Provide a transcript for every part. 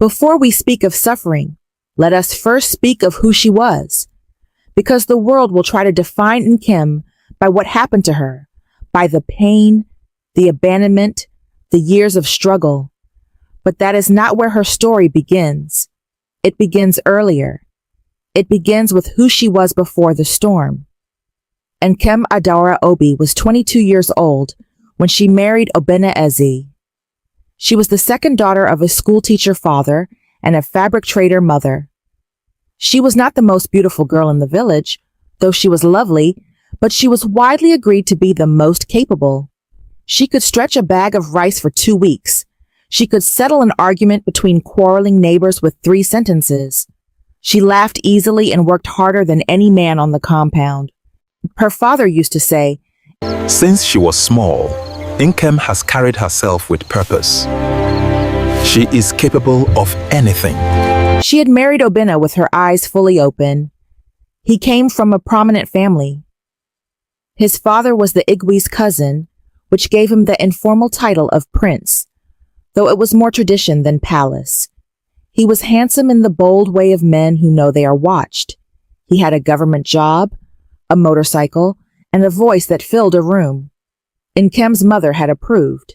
Before we speak of suffering, let us first speak of who she was, because the world will try to define Nkem by what happened to her, by the pain, the abandonment, the years of struggle. But that is not where her story begins. It begins earlier. It begins with who she was before the storm. Nkem Adaora Obi was 22 years old when she married Obinna Eze. She was the second daughter of a schoolteacher father and a fabric trader mother. She was not the most beautiful girl in the village, though she was lovely, but she was widely agreed to be the most capable. She could stretch a bag of rice for 2 weeks. She could settle an argument between quarreling neighbors with 3 sentences. She laughed easily and worked harder than any man on the compound. Her father used to say, "Since she was small, Nkem has carried herself with purpose. She is capable of anything." She had married Obinna with her eyes fully open. He came from a prominent family. His father was the Igwe's cousin, which gave him the informal title of prince, though it was more tradition than palace. He was handsome in the bold way of men who know they are watched. He had a government job, a motorcycle, and a voice that filled a room. Nkem's mother had approved.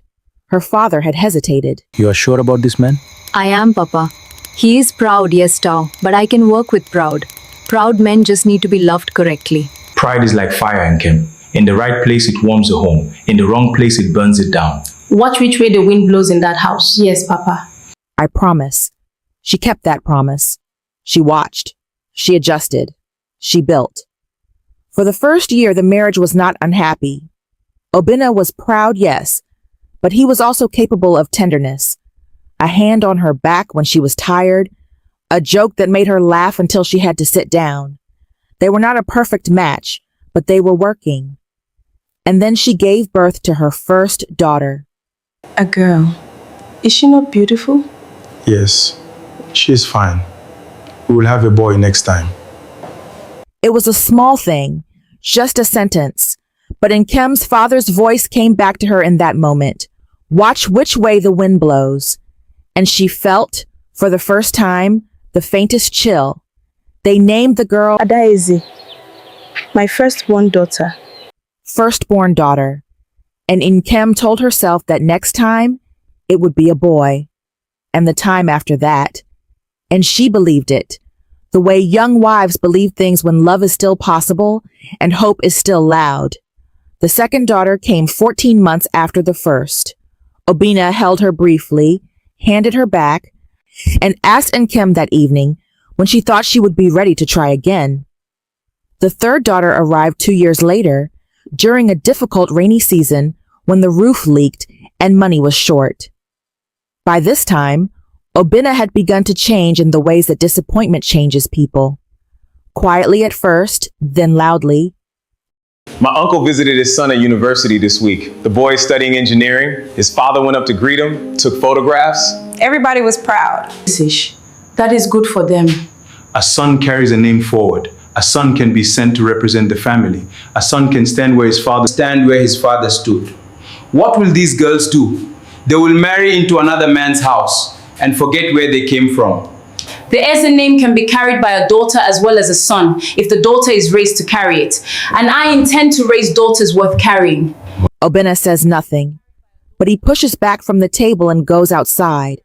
Her father had hesitated. "You are sure about this man?" I am, Papa. He is proud, yes, Tao, but I can work with proud. Proud men just need to be loved correctly. Pride is like fire, Nkem. In the right place, it warms a home. In the wrong place, it burns it down. Watch which way the wind blows in that house. Yes, Papa. I promise. She kept that promise. She watched. She adjusted. She built. For the first year, the marriage was not unhappy. Obinna was proud, yes, but he was also capable of tenderness. A hand on her back when she was tired, a joke that made her laugh until she had to sit down. They were not a perfect match, but they were working. And then she gave birth to her first daughter. A girl. Is she not beautiful? Yes, she's fine. We will have a boy next time. It was a small thing, just a sentence, but Nkem's father's voice came back to her in that moment. Watch which way the wind blows. And she felt, for the first time, the faintest chill. They named the girl Adaeze, my firstborn daughter. Firstborn daughter. And Nkem told herself that next time, it would be a boy. And the time after that. And she believed it. The way young wives believe things when love is still possible and hope is still loud. The second daughter came 14 months after the first. Obinna held her briefly, handed her back, and asked Nkem that evening when she thought she would be ready to try again. The third daughter arrived 2 years later, during a difficult rainy season when the roof leaked and money was short. By this time, Obinna had begun to change in the ways that disappointment changes people. Quietly at first, then loudly. My uncle visited his son at university this week. The boy is studying engineering. His father went up to greet him, took photographs. Everybody was proud. That is good for them. A son carries a name forward. A son can be sent to represent the family. A son can stand where his father stood. What will these girls do? They will marry into another man's house and forget where they came from. The Eze name can be carried by a daughter as well as a son if the daughter is raised to carry it. And I intend to raise daughters worth carrying. Obinna says nothing, but he pushes back from the table and goes outside.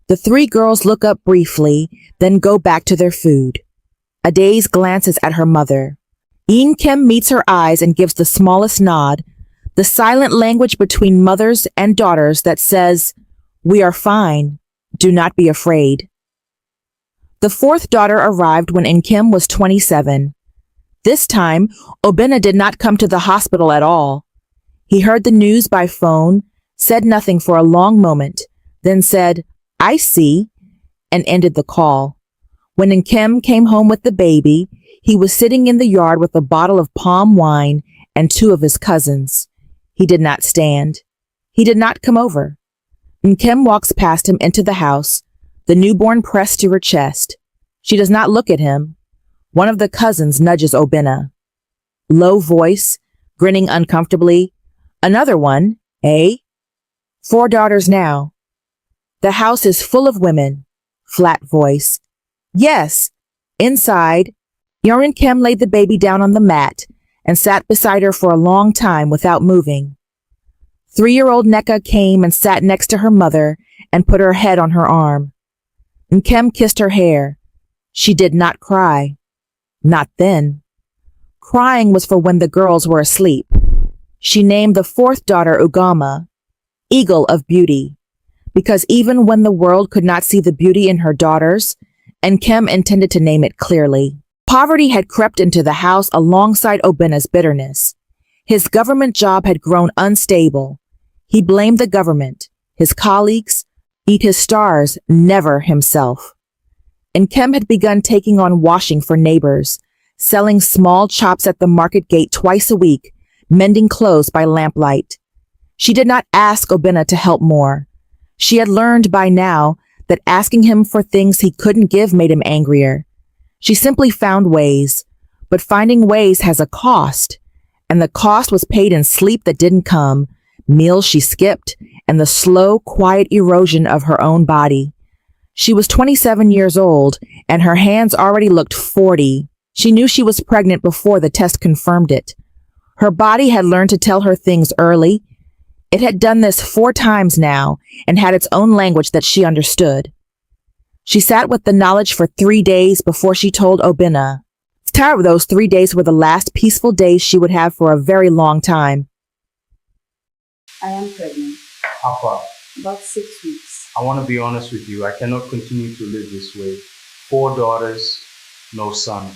The 3 girls look up briefly, then go back to their food. Adaze glances at her mother. Nkem meets her eyes and gives the smallest nod, the silent language between mothers and daughters that says, "We are fine. Do not be afraid." The fourth daughter arrived when Nkem was 27. This time, Obinna did not come to the hospital at all. He heard the news by phone, said nothing for a long moment, then said, "I see," and ended the call. When Nkem came home with the baby, he was sitting in the yard with a bottle of palm wine and 2 of his cousins. He did not stand. He did not come over. Nkem walks past him into the house, the newborn pressed to her chest. She does not look at him. One of the cousins nudges Obinna. Low voice, grinning uncomfortably. Another one, eh? 4 daughters now. The house is full of women, flat voice. Yes. Inside, Nkem laid the baby down on the mat and sat beside her for a long time without moving. 3-year-old Neka came and sat next to her mother and put her head on her arm. Nkem kissed her hair. She did not cry. Not then. Crying was for when the girls were asleep. She named the 4th daughter Ugama, Eagle of Beauty, because even when the world could not see the beauty in her daughters, Nkem intended to name it clearly. Poverty had crept into the house alongside Obinna's bitterness. His government job had grown unstable. He blamed the government, his colleagues, his stars, never himself. Nkem had begun taking on washing for neighbors, selling small chops at the market gate twice a week, mending clothes by lamplight. She did not ask Obinna to help more. She had learned by now that asking him for things he couldn't give made him angrier. She simply found ways, but finding ways has a cost, and the cost was paid in sleep that didn't come, meals she skipped, and the slow, quiet erosion of her own body. She was 27 years old, and her hands already looked 40. She knew she was pregnant before the test confirmed it. Her body had learned to tell her things early. It had done this 4 times now, and had its own language that she understood. She sat with the knowledge for 3 days before she told Obinna. Those 3 days were the last peaceful days she would have for a very long time. I am pregnant. How far? About 6 weeks. I want to be honest with you. I cannot continue to live this way. 4 daughters, no son.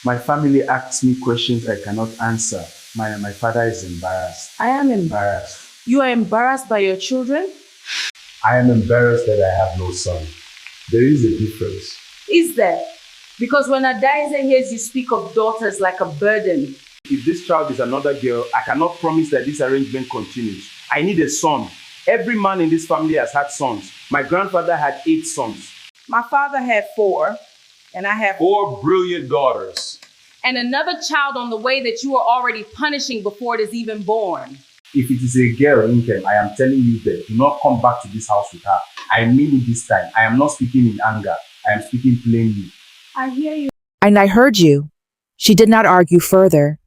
My family asks me questions I cannot answer. My father is embarrassed. I am embarrassed. You are embarrassed by your children? I am embarrassed that I have no son. There is a difference. Is there? Because when Adaize hears you speak of daughters like a burden. If this child is another girl, I cannot promise that this arrangement continues. I need a son. Every man in this family has had sons. My grandfather had 8 sons. My father had 4, and I have 4 brilliant daughters. And another child on the way that you are already punishing before it is even born. If it is a girl, Nkem, I am telling you that do not come back to this house with her. I mean it this time. I am not speaking in anger. I am speaking plainly. I hear you. And I heard you. She did not argue further.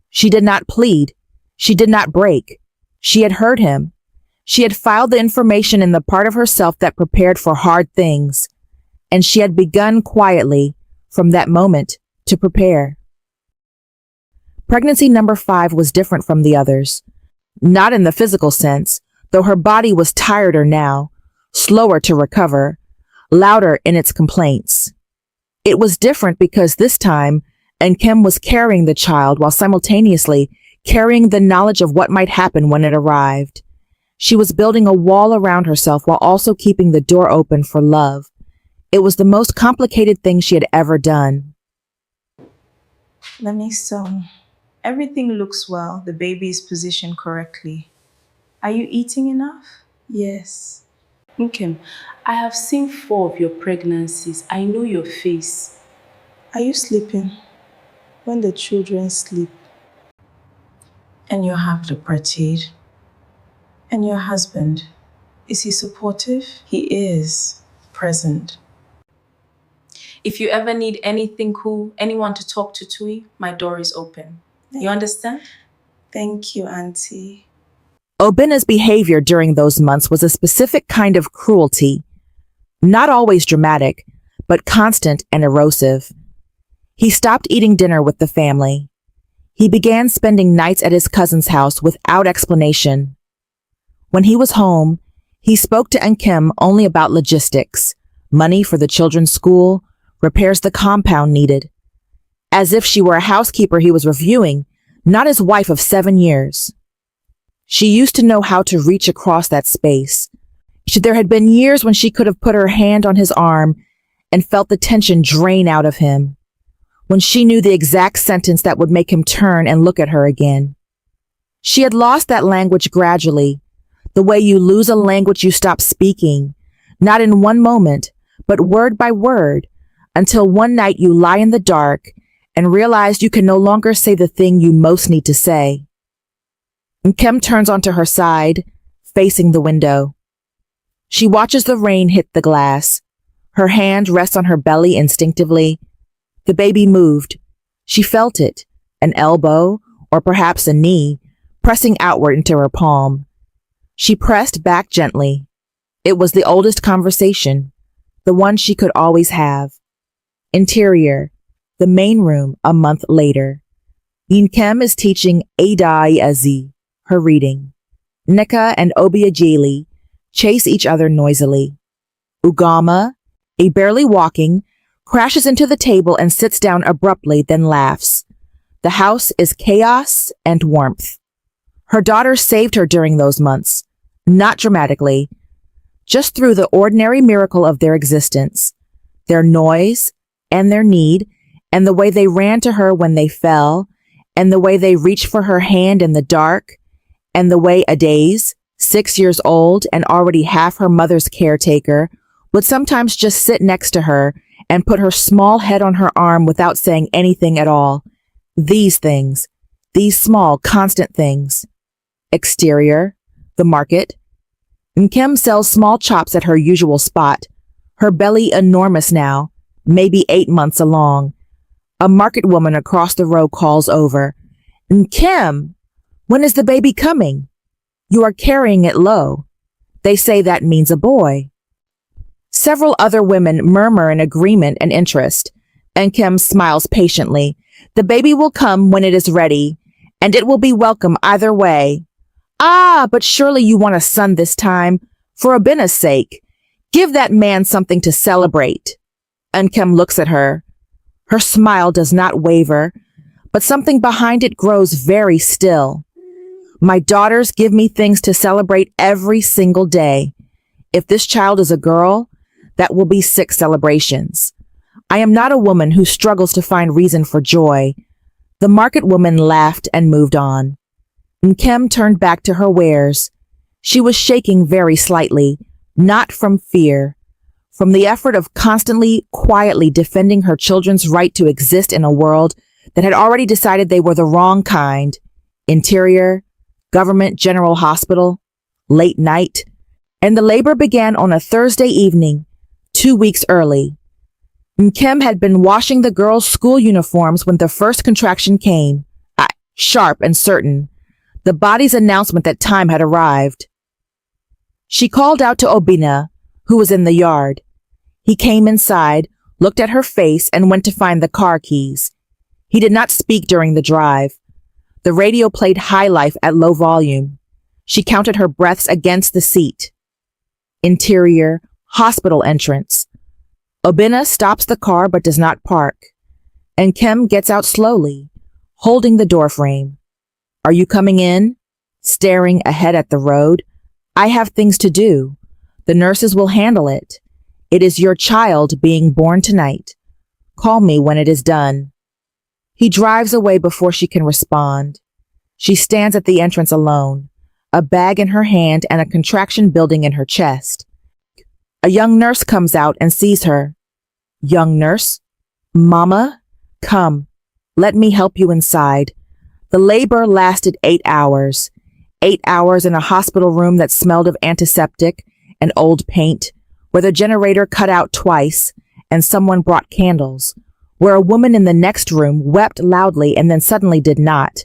She did not plead. She did not break. She had heard him. She had filed the information in the part of herself that prepared for hard things. And she had begun quietly, from that moment, to prepare. Pregnancy number 5 was different from the others. Not in the physical sense, though her body was tireder now, slower to recover, louder in its complaints. It was different because this time, Nkem was carrying the child while simultaneously carrying the knowledge of what might happen when it arrived. She was building a wall around herself while also keeping the door open for love. It was the most complicated thing she had ever done. Let me so. Everything looks well. The baby is positioned correctly. Are you eating enough? Yes. Nkem, I have seen 4 of your pregnancies. I know your face. Are you sleeping? When the children sleep. And you have the party. And your husband, is he supportive? He is present. If you ever need anything cool, anyone to talk to Tui, my door is open. You understand? Thank you, Auntie. Obinna's behavior during those months was a specific kind of cruelty, not always dramatic, but constant and erosive. He stopped eating dinner with the family. He began spending nights at his cousin's house without explanation. When he was home, he spoke to Nkem only about logistics, money for the children's school, repairs the compound needed, as if she were a housekeeper he was reviewing, not his wife of 7 years. She used to know how to reach across that space. There had been years when she could have put her hand on his arm and felt the tension drain out of him, when she knew the exact sentence that would make him turn and look at her again. She had lost that language gradually, the way you lose a language you stop speaking, not in one moment, but word by word, until one night you lie in the dark and realize you can no longer say the thing you most need to say. Nkem turns onto her side, facing the window. She watches the rain hit the glass. Her hand rests on her belly instinctively. The baby moved. She felt it, an elbow, or perhaps a knee, pressing outward into her palm. She pressed back gently. It was the oldest conversation, the one she could always have. Interior, the main room a month later. Nkem is teaching Adai Azi, her reading. Nneka and Obiajili chase each other noisily. Ugama, a barely walking, crashes into the table and sits down abruptly, then laughs. The house is chaos and warmth. Her daughter saved her during those months, not dramatically, just through the ordinary miracle of their existence, their noise and their need, and the way they ran to her when they fell, and the way they reached for her hand in the dark, and the way Adaze, 6 years old and already half her mother's caretaker, would sometimes just sit next to her and put her small head on her arm without saying anything at all. These things, these small, constant things. Exterior, the market. Nkem sells small chops at her usual spot, her belly enormous now, maybe 8 months along. A market woman across the row calls over, "Nkem, when is the baby coming? You are carrying it low." They say that means a boy. Several other women murmur in agreement and interest. Nkem smiles patiently. The baby will come when it is ready, and it will be welcome either way. "Ah, but surely you want a son this time, for Obinna's sake. Give that man something to celebrate." Nkem looks at her. Her smile does not waver, but something behind it grows very still. "My daughters give me things to celebrate every single day. If this child is a girl, that will be 6 celebrations. I am not a woman who struggles to find reason for joy." The market woman laughed and moved on. Nkem turned back to her wares. She was shaking very slightly, not from fear, from the effort of constantly, quietly defending her children's right to exist in a world that had already decided they were the wrong kind. Interior, government general hospital, late night, and the labor began on a Thursday evening, 2 weeks early. Nkem had been washing the girls' school uniforms when the first contraction came, sharp and certain, the body's announcement that time had arrived. She called out to Obinna, who was in the yard. He came inside, looked at her face, and went to find the car keys. He did not speak during the drive. The radio played High Life at low volume. She counted her breaths against the seat. Interior, hospital entrance. Obinna stops the car but does not park. Nkem gets out slowly, holding the doorframe. "Are you coming in?" Staring ahead at the road. "I have things to do. The nurses will handle it. It is your child being born tonight. Call me when it is done." He drives away before she can respond. She stands at the entrance alone, a bag in her hand and a contraction building in her chest. A young nurse comes out and sees her. "Young nurse? Mama? Come, let me help you inside." The labor lasted 8 hours. 8 hours in a hospital room that smelled of antiseptic and old paint, where the generator cut out twice and someone brought candles, where a woman in the next room wept loudly and then suddenly did not,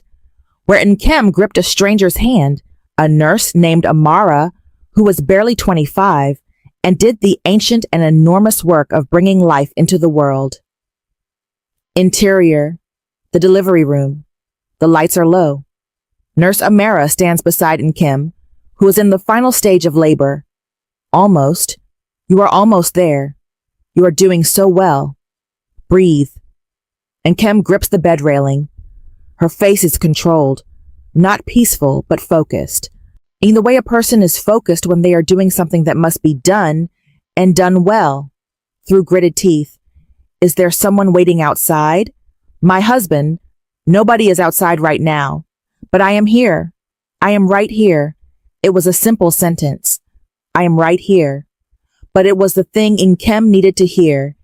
where Nkem gripped a stranger's hand, a nurse named Amara, who was barely 25, and did the ancient and enormous work of bringing life into the world. Interior, the delivery room. The lights are low. Nurse Amara stands beside Nkem, who is in the final stage of labor. "Almost. You are almost there. You are doing so well. Breathe." Nkem grips the bed railing. Her face is controlled, not peaceful, but focused. In the way a person is focused when they are doing something that must be done, and done well. Through gritted teeth. "Is there someone waiting outside?" "My husband. Nobody is outside right now. But I am here. I am right here." It was a simple sentence. I am right here. But it was the thing Nkem needed to hear,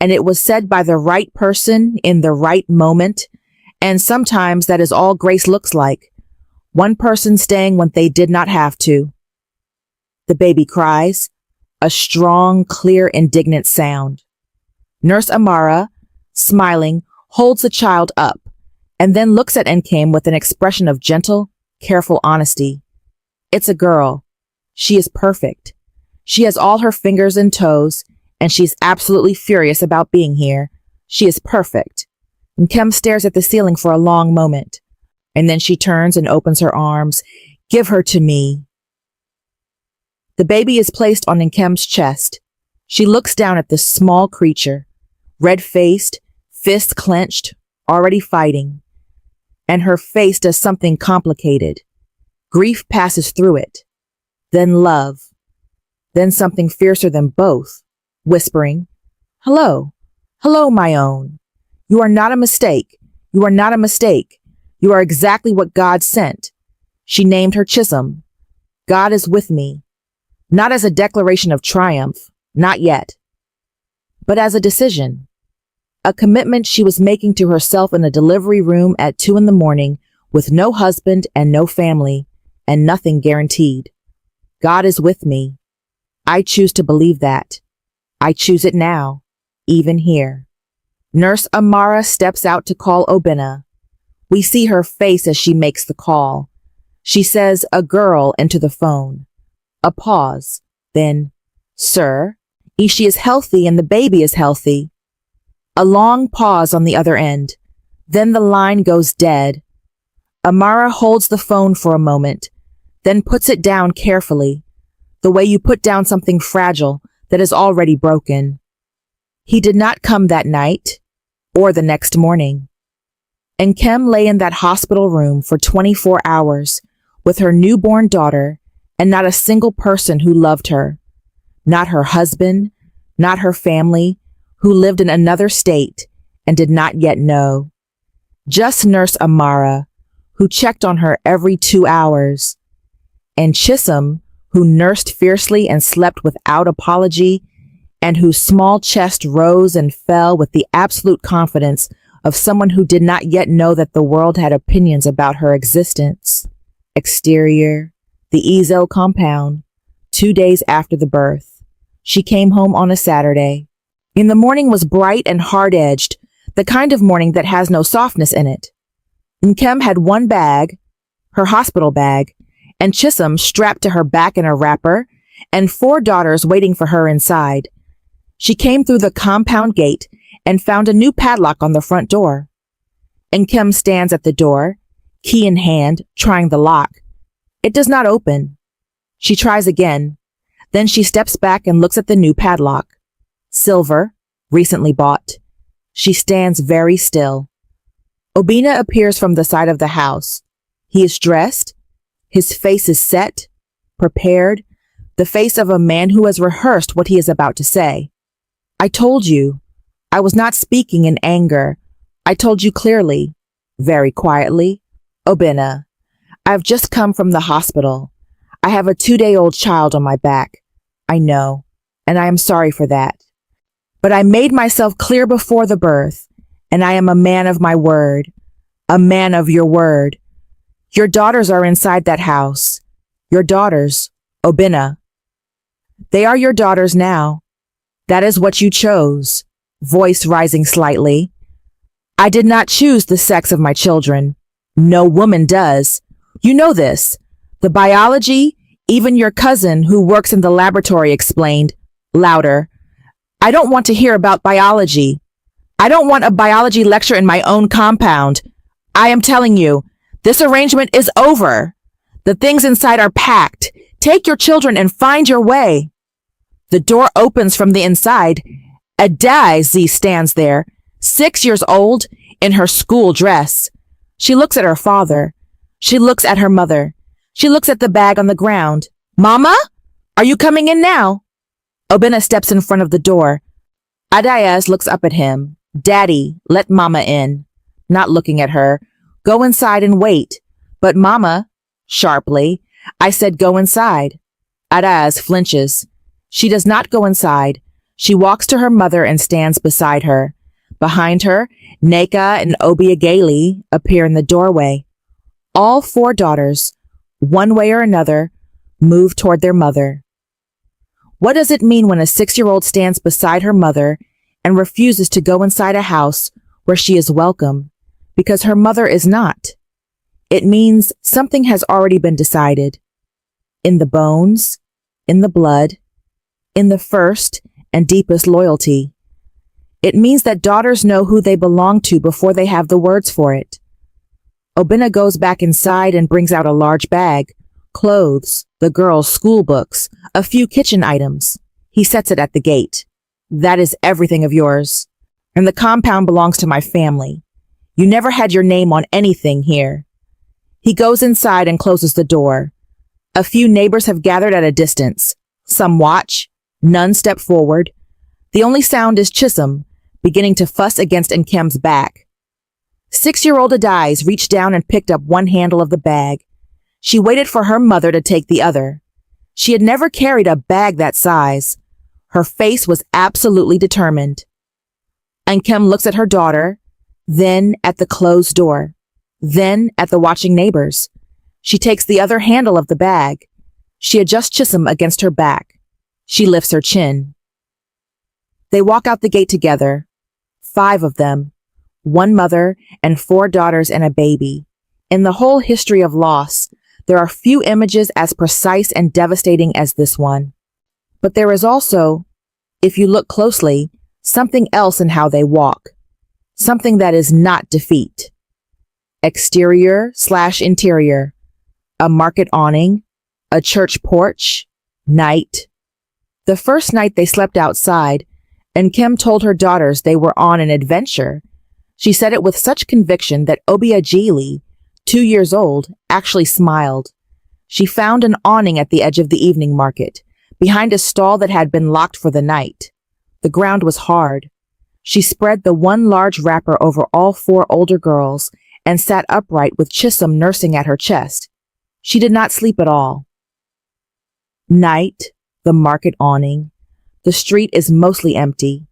and it was said by the right person in the right moment, and sometimes that is all grace looks like. One person staying when they did not have to. The baby cries. a strong, clear, indignant sound. Nurse Amara, smiling, holds the child up and then looks at Nkem with an expression of gentle, careful honesty. It's a girl. She is perfect. She has all her fingers and toes, and she's absolutely furious about being here. She is perfect. Nkem stares at the ceiling for a long moment, and then she turns and opens her arms. Give her to me. The baby is placed on Nkem's chest. She looks down at the small creature, red-faced, fists clenched, already fighting. And her face does something complicated. Grief passes through it. Then love. Then something fiercer than both, whispering, "Hello, hello, my own. You are not a mistake. You are not a mistake. You are exactly what God sent." She named her Chisholm. God is with me. Not as a declaration of triumph, not yet, but as a decision. A commitment she was making to herself in a delivery room at 2 a.m. with no husband and no family, and nothing guaranteed. God is with me. I choose to believe that. I choose it now, even here. Nurse Amara steps out to call Obinna. We see her face as she makes the call. She says, "A girl," into the phone. A pause. Then, "Sir, she is healthy and the baby is healthy." A long pause on the other end. Then the line goes dead. Amara holds the phone for a moment, then puts it down carefully, the way you put down something fragile that is already broken. He did not come that night, or the next morning. Nkem lay in that hospital room for 24 hours with her newborn daughter and not a single person who loved her. Not her husband, not her family, who lived in another state and did not yet know. Just Nurse Amara, who checked on her every 2 hours, and Chisholm, who nursed fiercely and slept without apology, and whose small chest rose and fell with the absolute confidence of someone who did not yet know that the world had opinions about her existence. Exterior, the Ezo compound, 2 days after the birth. She came home on a Saturday. In the morning was bright and hard-edged, the kind of morning that has no softness in it. Nkem had one bag, her hospital bag, and Chisholm strapped to her back in a wrapper, and 4 daughters waiting for her inside. She came through the compound gate and found a new padlock on the front door. Nkem stands at the door, key in hand, trying the lock. It does not open. She tries again. Then she steps back and looks at the new padlock. Silver, recently bought. She stands very still. Obinna appears from the side of the house. He is dressed. His face is set, prepared, the face of a man who has rehearsed what he is about to say. "I told you. I was not speaking in anger. I told you clearly," very quietly. "Obinna, I've just come from the hospital. I have a 2-day-old child on my back. I know, and I am sorry for that. But I made myself clear before the birth, and I am a man of my word, a man of your word. Your daughters are inside that house. Your daughters, Obinna. They are your daughters now. That is what you chose," voice rising slightly. "I did not choose the sex of my children. No woman does. You know this. The biology, even your cousin who works in the laboratory explained, louder. I don't want to hear about biology. I don't want a biology lecture in my own compound. I am telling you, this arrangement is over. The things inside are packed. Take your children and find your way." The door opens from the inside. Adaise stands there, 6 years old, in her school dress. She looks at her father. She looks at her mother. She looks at the bag on the ground. "Mama? Are you coming in now?" Obinna steps in front of the door. Adaise looks up at him. "Daddy, let Mama in." Not looking at her. "Go inside and wait." "But Mama," sharply, "I said go inside." Adaise flinches. She does not go inside. She walks to her mother and stands beside her. Behind her, Neka and Obiageli appear in the doorway. All 4 daughters, one way or another, move toward their mother. What does it mean when a 6-year-old stands beside her mother and refuses to go inside a house where she is welcome because her mother is not? It means something has already been decided. In the bones, in the blood, in the first and deepest loyalty. It means that daughters know who they belong to before they have the words for it. Obinna goes back inside and brings out a large bag, clothes, the girls' school books, a few kitchen items. He sets it at the gate. That is everything of yours. And the compound belongs to my family. You never had your name on anything here. He goes inside and closes the door. A few neighbors have gathered at a distance. Some watch. None step forward. The only sound is Chisholm, beginning to fuss against Nkem's back. 6-year-old Adais reached down and picked up one handle of the bag. She waited for her mother to take the other. She had never carried a bag that size. Her face was absolutely determined. Nkem looks at her daughter, then at the closed door, then at the watching neighbors. She takes the other handle of the bag. She adjusts Chisholm against her back. She lifts her chin. They walk out the gate together. 5 of them. 1 mother and 4 daughters and a baby. In the whole history of loss, there are few images as precise and devastating as this one. But there is also, if you look closely, something else in how they walk. Something that is not defeat. Exterior/interior. A market awning. A church porch. Night. The first night they slept outside, Nkem told her daughters they were on an adventure. She said it with such conviction that Obiageli, 2 years old, actually smiled. She found an awning at the edge of the evening market, behind a stall that had been locked for the night. The ground was hard. She spread the one large wrapper over all 4 older girls and sat upright with Chisholm nursing at her chest. She did not sleep at all. Night, the market awning. The street is mostly empty.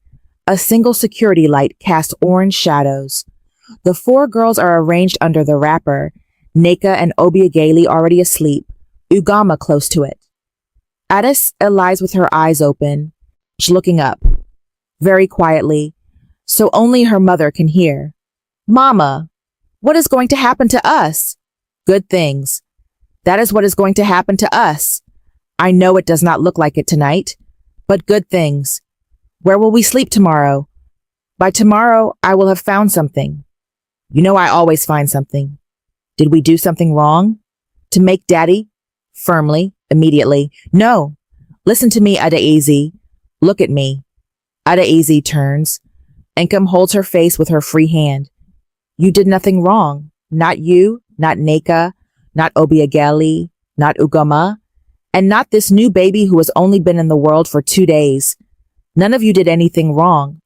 A single security light casts orange shadows. The 4 girls are arranged under the wrapper, Neka and Obiageli already asleep, Ugama close to it. Addis lies with her eyes open, looking up, very quietly, so only her mother can hear. Mama, what is going to happen to us? Good things. That is what is going to happen to us. I know it does not look like it tonight, but good things. Where will we sleep tomorrow? By tomorrow, I will have found something. You know I always find something. Did we do something wrong? To make Daddy? Firmly, immediately. No. Listen to me, Adaizi. Look at me. Adaizi turns. Nkem holds her face with her free hand. You did nothing wrong. Not you, not Neka, not Obiageli, not Ugama, and not this new baby who has only been in the world for 2 days. None of you did anything wrong.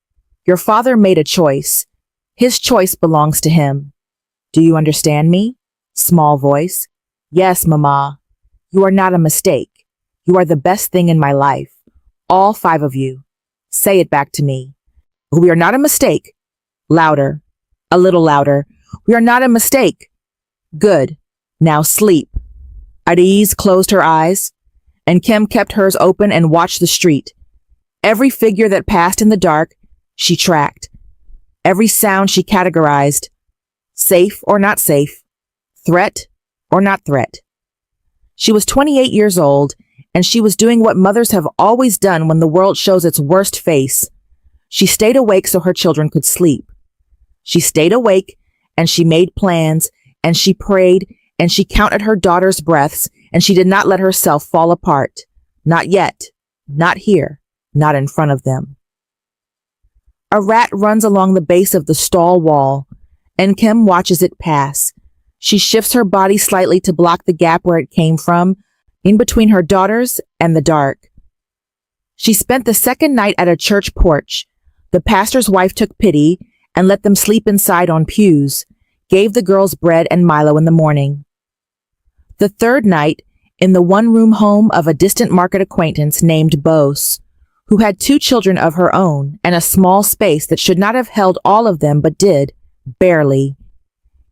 Your father made a choice. His choice belongs to him. Do you understand me? Small voice. Yes, Mama. You are not a mistake. You are the best thing in my life. All 5 of you. Say it back to me. We are not a mistake. Louder. A little louder. We are not a mistake. Good. Now sleep. Adaiz closed her eyes, and Nkem kept hers open and watched the street. Every figure that passed in the dark, she tracked. Every sound she categorized. Safe or not safe. Threat or not threat. She was 28 years old, and she was doing what mothers have always done when the world shows its worst face. She stayed awake so her children could sleep. She stayed awake, and she made plans, and she prayed, and she counted her daughter's breaths, and she did not let herself fall apart. Not yet. Not here. Not in front of them. A rat runs along the base of the stall wall, and Nkem watches it pass. She shifts her body slightly to block the gap where it came from, in between her daughters and the dark. She spent the second night at a church porch. The pastor's wife took pity and let them sleep inside on pews, gave the girls bread and Milo in the morning. The third night, in the one-room home of a distant market acquaintance named Bose, who had 2 children of her own and a small space that should not have held all of them but did, barely.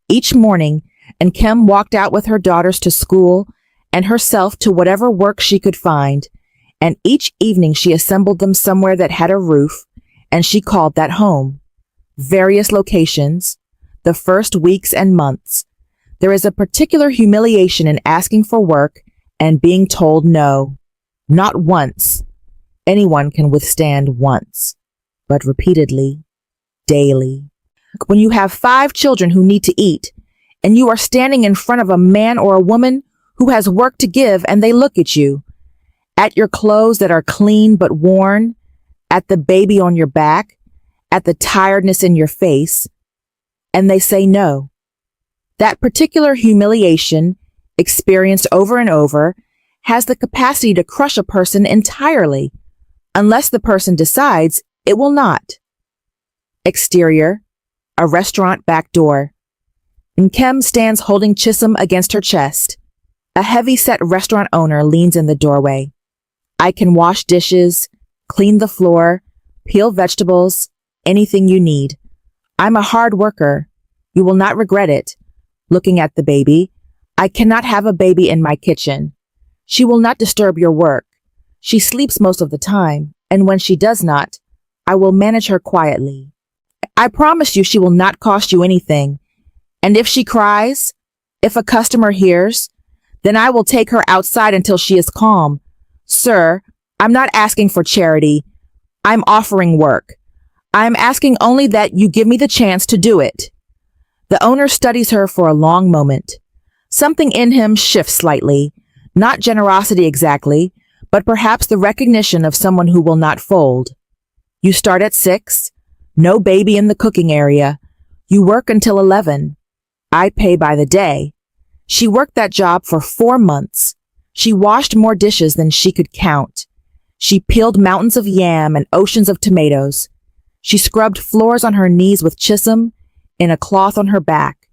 Each morning, Nkem walked out with her daughters to school and herself to whatever work she could find, and each evening she assembled them somewhere that had a roof, and she called that home. Various locations, the first weeks and months. There is a particular humiliation in asking for work and being told no. Not once. Anyone can withstand once, but repeatedly, daily. When you have 5 children who need to eat, and you are standing in front of a man or a woman who has work to give, and they look at you, at your clothes that are clean but worn, at the baby on your back, at the tiredness in your face, and they say no. That particular humiliation, experienced over and over, has the capacity to crush a person entirely, unless the person decides it will not. Exterior, a restaurant back door. Nkem stands holding Chisholm against her chest. A heavy-set restaurant owner leans in the doorway. I can wash dishes, clean the floor, peel vegetables, anything you need. I'm a hard worker. You will not regret it. Looking at the baby, I cannot have a baby in my kitchen. She will not disturb your work. She sleeps most of the time, and when she does not, I will manage her quietly. I promise you she will not cost you anything. And if she cries, if a customer hears, then I will take her outside until she is calm. Sir, I'm not asking for charity. I'm offering work. I'm asking only that you give me the chance to do it. The owner studies her for a long moment. Something in him shifts slightly, not generosity exactly, but perhaps the recognition of someone who will not fold. You start at 6, no baby in the cooking area. You work until 11. I pay by the day. She worked that job for 4 months. She washed more dishes than she could count. She peeled mountains of yam and oceans of tomatoes. She scrubbed floors on her knees with Chisholm in a cloth on her back.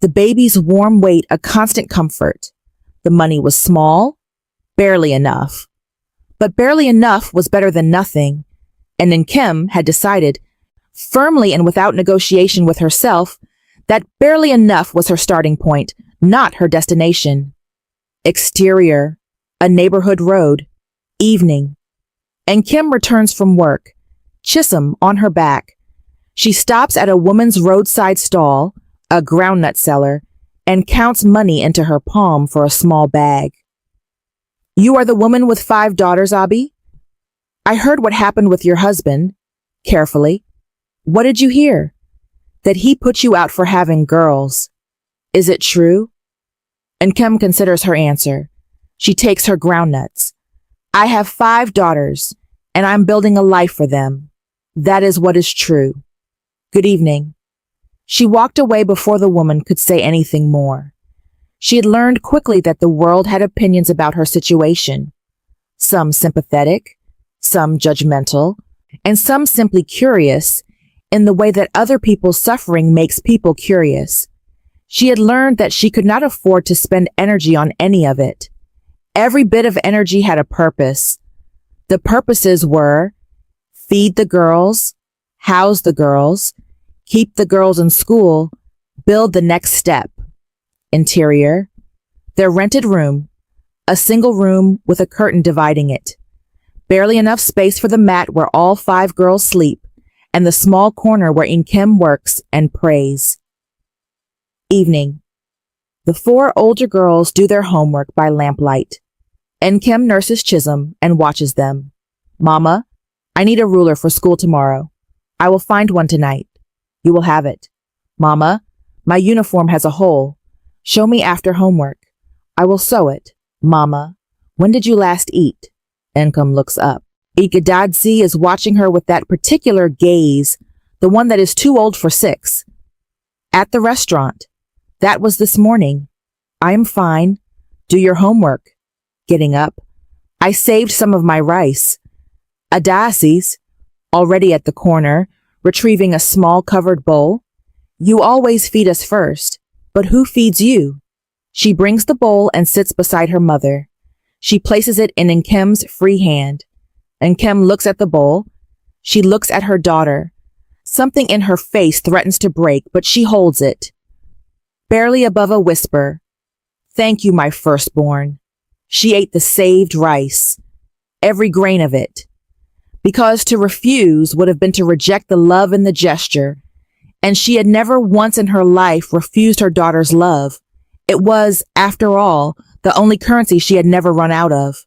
The baby's warm weight a constant comfort. The money was small, barely enough. But barely enough was better than nothing, and Nkem had decided, firmly and without negotiation with herself, that barely enough was her starting point, not her destination. Exterior, a neighborhood road, evening. Nkem returns from work, Chisholm on her back. She stops at a woman's roadside stall, a groundnut seller, and counts money into her palm for a small bag. You are the woman with 5 daughters, Abi? I heard what happened with your husband. Carefully. What did you hear? That he put you out for having girls. Is it true? Nkem considers her answer. She takes her groundnuts. I have 5 daughters, and I'm building a life for them. That is what is true. Good evening. She walked away before the woman could say anything more. She had learned quickly that the world had opinions about her situation. Some sympathetic, some judgmental, and some simply curious in the way that other people's suffering makes people curious. She had learned that she could not afford to spend energy on any of it. Every bit of energy had a purpose. The purposes were feed the girls, house the girls, keep the girls in school, build the next step. Interior, their rented room, a single room with a curtain dividing it. Barely enough space for the mat where all 5 girls sleep, and the small corner where Nkem works and prays. Evening. The 4 older girls do their homework by lamplight. Nkem nurses Chisholm and watches them. Mama, I need a ruler for school tomorrow. I will find one tonight. You will have it. Mama, my uniform has a hole. Show me after homework. I will sew it. Mama, when did you last eat? Nkem looks up. Ikadadzi is watching her with that particular gaze, the one that is too old for 6. At the restaurant. That was this morning. I am fine. Do your homework. Getting up. I saved some of my rice. Adasi's, already at the corner, retrieving a small covered bowl. You always feed us first. But who feeds you? She brings the bowl and sits beside her mother. She places it in Nkem's free hand. Nkem looks at the bowl. She looks at her daughter. Something in her face threatens to break, but she holds it. Barely above a whisper. Thank you, my firstborn. She ate the saved rice. every grain of it. Because to refuse would have been to reject the love in the gesture, and she had never once in her life refused her daughter's love. It was, after all, the only currency she had never run out of.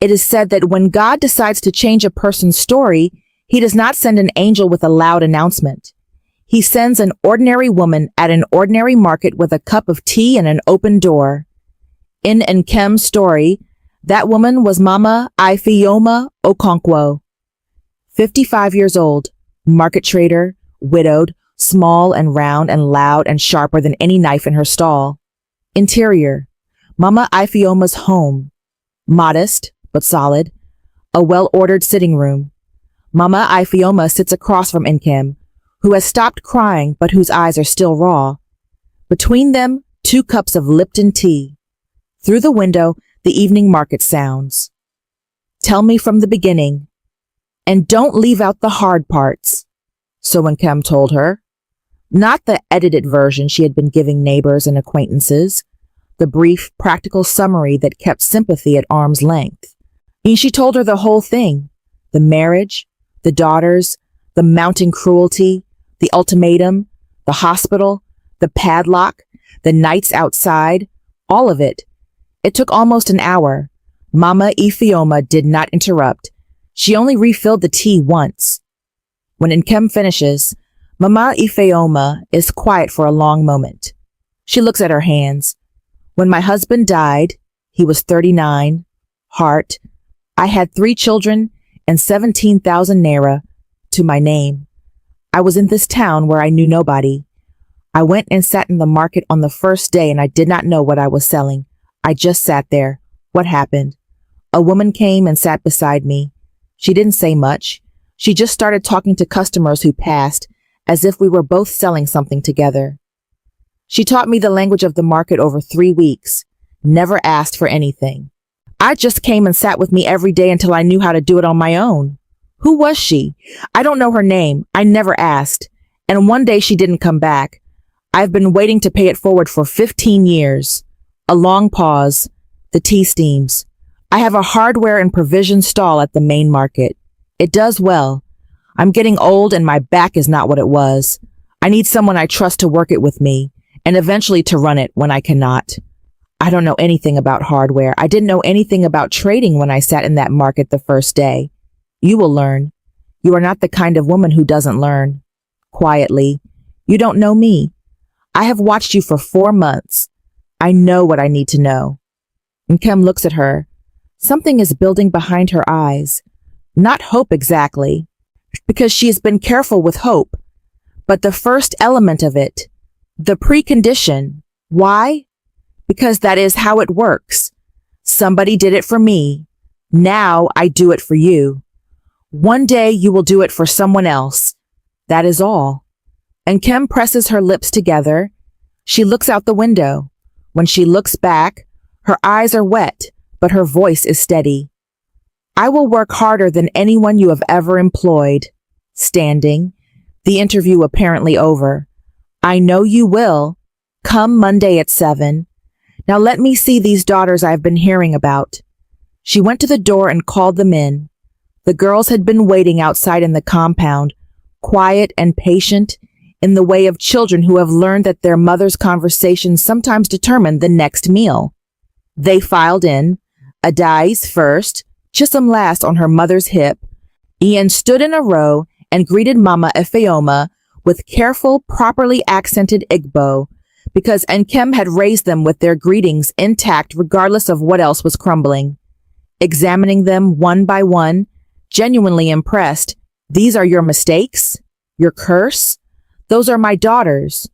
It is said that when God decides to change a person's story, he does not send an angel with a loud announcement. He sends an ordinary woman at an ordinary market with a cup of tea and an open door. In Nkem's story, that woman was Mama Ifeoma Okonkwo, 55 years old, market trader, widowed, small and round and loud and sharper than any knife in her stall. Interior, Mama Ifeoma's home, modest but solid, a well-ordered sitting room. Mama Ifeoma sits across from Nkem, who has stopped crying but whose eyes are still raw. Between them, 2 cups of Lipton tea. Through the window, the evening market sounds. Tell me from the beginning, and don't leave out the hard parts, so Nkem told her. Not the edited version she had been giving neighbors and acquaintances, the brief, practical summary that kept sympathy at arm's length. And she told her the whole thing, the marriage, the daughters, the mounting cruelty, the ultimatum, the hospital, the padlock, the nights outside, all of it. It took almost an hour. Mama Ifeoma did not interrupt. She only refilled the tea once. When Nkem finishes, Mama Ifeoma is quiet for a long moment. She looks at her hands. When my husband died, he was 39, heart. I had 3 children and 17,000 naira to my name. I was in this town where I knew nobody. I went and sat in the market on the first day and I did not know what I was selling. I just sat there. What happened? A woman came and sat beside me. She didn't say much. She just started talking to customers who passed, as if we were both selling something together. She taught me the language of the market over 3 weeks, never asked for anything. I just came and sat with me every day until I knew how to do it on my own. Who was she? I don't know her name. I never asked. And one day she didn't come back. I've been waiting to pay it forward for 15 years. A long pause. The tea steams. I have a hardware and provision stall at the main market. It does well. I'm getting old and my back is not what it was. I need someone I trust to work it with me, and eventually to run it when I cannot. I don't know anything about hardware. I didn't know anything about trading when I sat in that market the first day. You will learn. You are not the kind of woman who doesn't learn. Quietly. You don't know me. I have watched you for 4 months. I know what I need to know. Nkem looks at her. Something is building behind her eyes. Not hope exactly, because she has been careful with hope, but the first element of it, the precondition. Why? Because that is how it works. Somebody did it for me. Now I do it for you. One day you will do it for someone else. That is all. And Nkem presses her lips together. She looks out the window. When she looks back, her eyes are wet, but her voice is steady. I will work harder than anyone you have ever employed. Standing, the interview apparently over. I know you will. Come Monday at 7. Now let me see these daughters I've been hearing about. She went to the door and called them in. The girls had been waiting outside in the compound, quiet and patient, in the way of children who have learned that their mother's conversations sometimes determine the next meal. They filed in, Adais first, Chisholm last on her mother's hip. Ian stood in a row and greeted Mama Ifeoma with careful, properly accented Igbo, because Nkem had raised them with their greetings intact regardless of what else was crumbling. Examining them one by one, genuinely impressed. These are your mistakes? Your curse? Those are my daughters.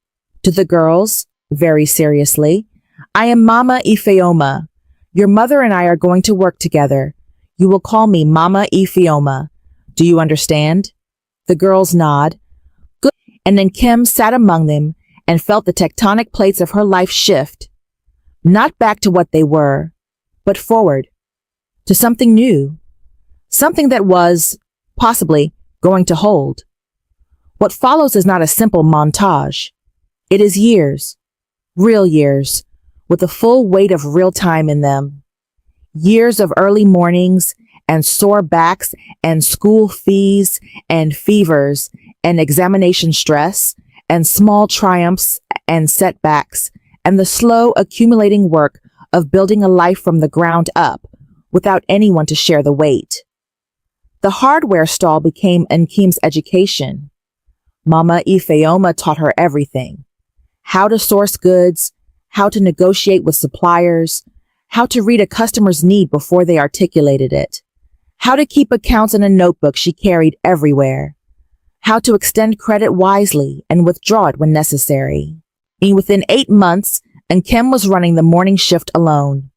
To the girls, very seriously, I am Mama Ifeoma. Your mother and I are going to work together. You will call me Mama Ifeoma. Do you understand? The girls nod. Good. And then Nkem sat among them and felt the tectonic plates of her life shift. Not back to what they were, but forward. To something new. Something that was, possibly, going to hold. What follows is not a simple montage. It is years. Real years. With the full weight of real time in them. Years of early mornings and sore backs and school fees and fevers and examination stress and small triumphs and setbacks and the slow accumulating work of building a life from the ground up without anyone to share the weight. The hardware stall became Nkem's education. Mama Ifeoma taught her everything. How to source goods, how to negotiate with suppliers, how to read a customer's need before they articulated it, how to keep accounts in a notebook she carried everywhere, how to extend credit wisely and withdraw it when necessary. And within 8 months, Nkem was running the morning shift alone.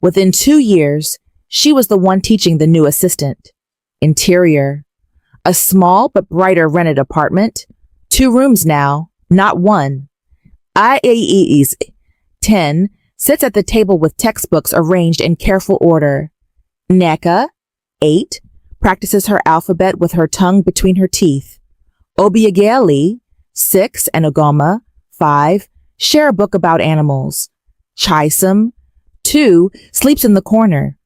Within 2 years, she was the one teaching the new assistant. Interior. A small but brighter rented apartment. 2 rooms now, not 1. IAE's 10 sits at the table with textbooks arranged in careful order. Neka, 8, practices her alphabet with her tongue between her teeth. Obiageli, 6, and Ogoma, 5, share a book about animals. Chisom, 2, sleeps in the corner.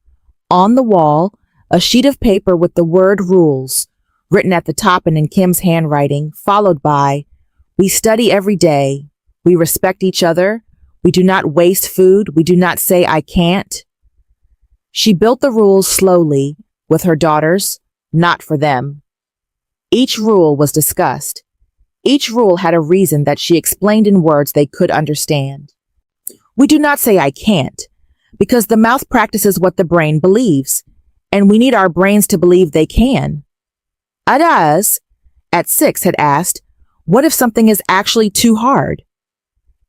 On the wall, a sheet of paper with the word rules, written at the top in Nkem's handwriting, followed by, we study every day. We respect each other. We do not waste food. We do not say I can't. She built the rules slowly with her daughters, not for them. Each rule was discussed. Each rule had a reason that she explained in words they could understand. We do not say I can't, because the mouth practices what the brain believes, and we need our brains to believe they can. Adaz, at 6, had asked, what if something is actually too hard?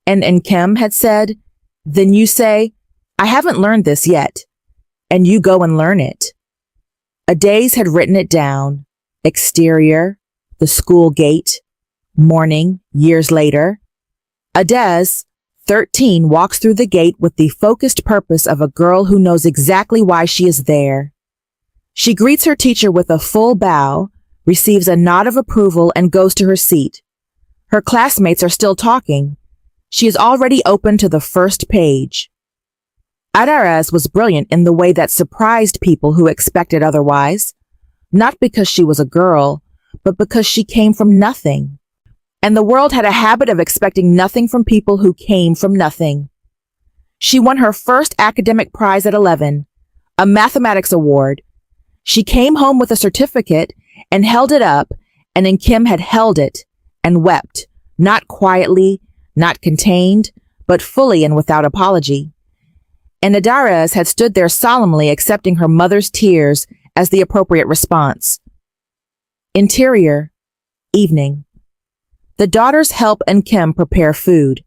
And Nkem had said, then you say, I haven't learned this yet, and you go and learn it. Adaz had written it down. Exterior, the school gate, morning, years later. Adaz, 13, walks through the gate with the focused purpose of a girl who knows exactly why she is there. She greets her teacher with a full bow, receives a nod of approval, and goes to her seat. Her classmates are still talking. She is already open to the first page. Adaraz was brilliant in the way that surprised people who expected otherwise, not because she was a girl, but because she came from nothing. And the world had a habit of expecting nothing from people who came from nothing. She won her first academic prize at 11, a mathematics award. She came home with a certificate and held it up, and Nkem had held it and wept, not quietly, not contained, but fully and without apology. And Adaraz had stood there solemnly accepting her mother's tears as the appropriate response. Interior, evening. The daughters help Nkem prepare food,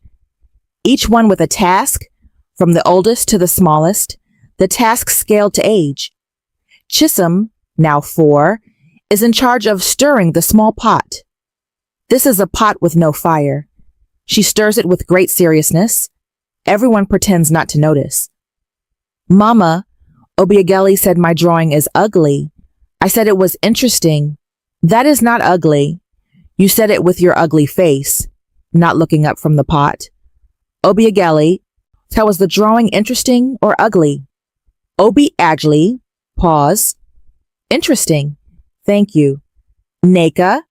each one with a task, from the oldest to the smallest, the task scaled to age. Chisom, now 4, is in charge of stirring the small pot. This is a pot with no fire. She stirs it with great seriousness. Everyone pretends not to notice. Mama, Obiageli said my drawing is ugly. I said it was interesting. That is not ugly. You said it with your ugly face, not looking up from the pot. Obiageli, so was the drawing interesting or ugly? Obiageli, pause. Interesting. Thank you. Neka,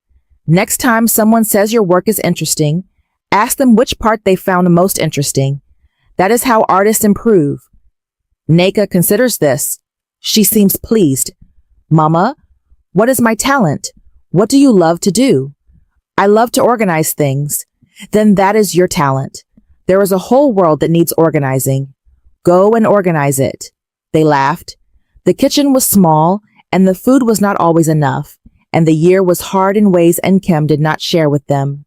next time someone says your work is interesting, ask them which part they found most interesting. That is how artists improve. Neka considers this. She seems pleased. Mama, what is my talent? What do you love to do? I love to organize things. Then that is your talent. There is a whole world that needs organizing. Go and organize it. They laughed. The kitchen was small, and the food was not always enough, and the year was hard in ways Nkem did not share with them.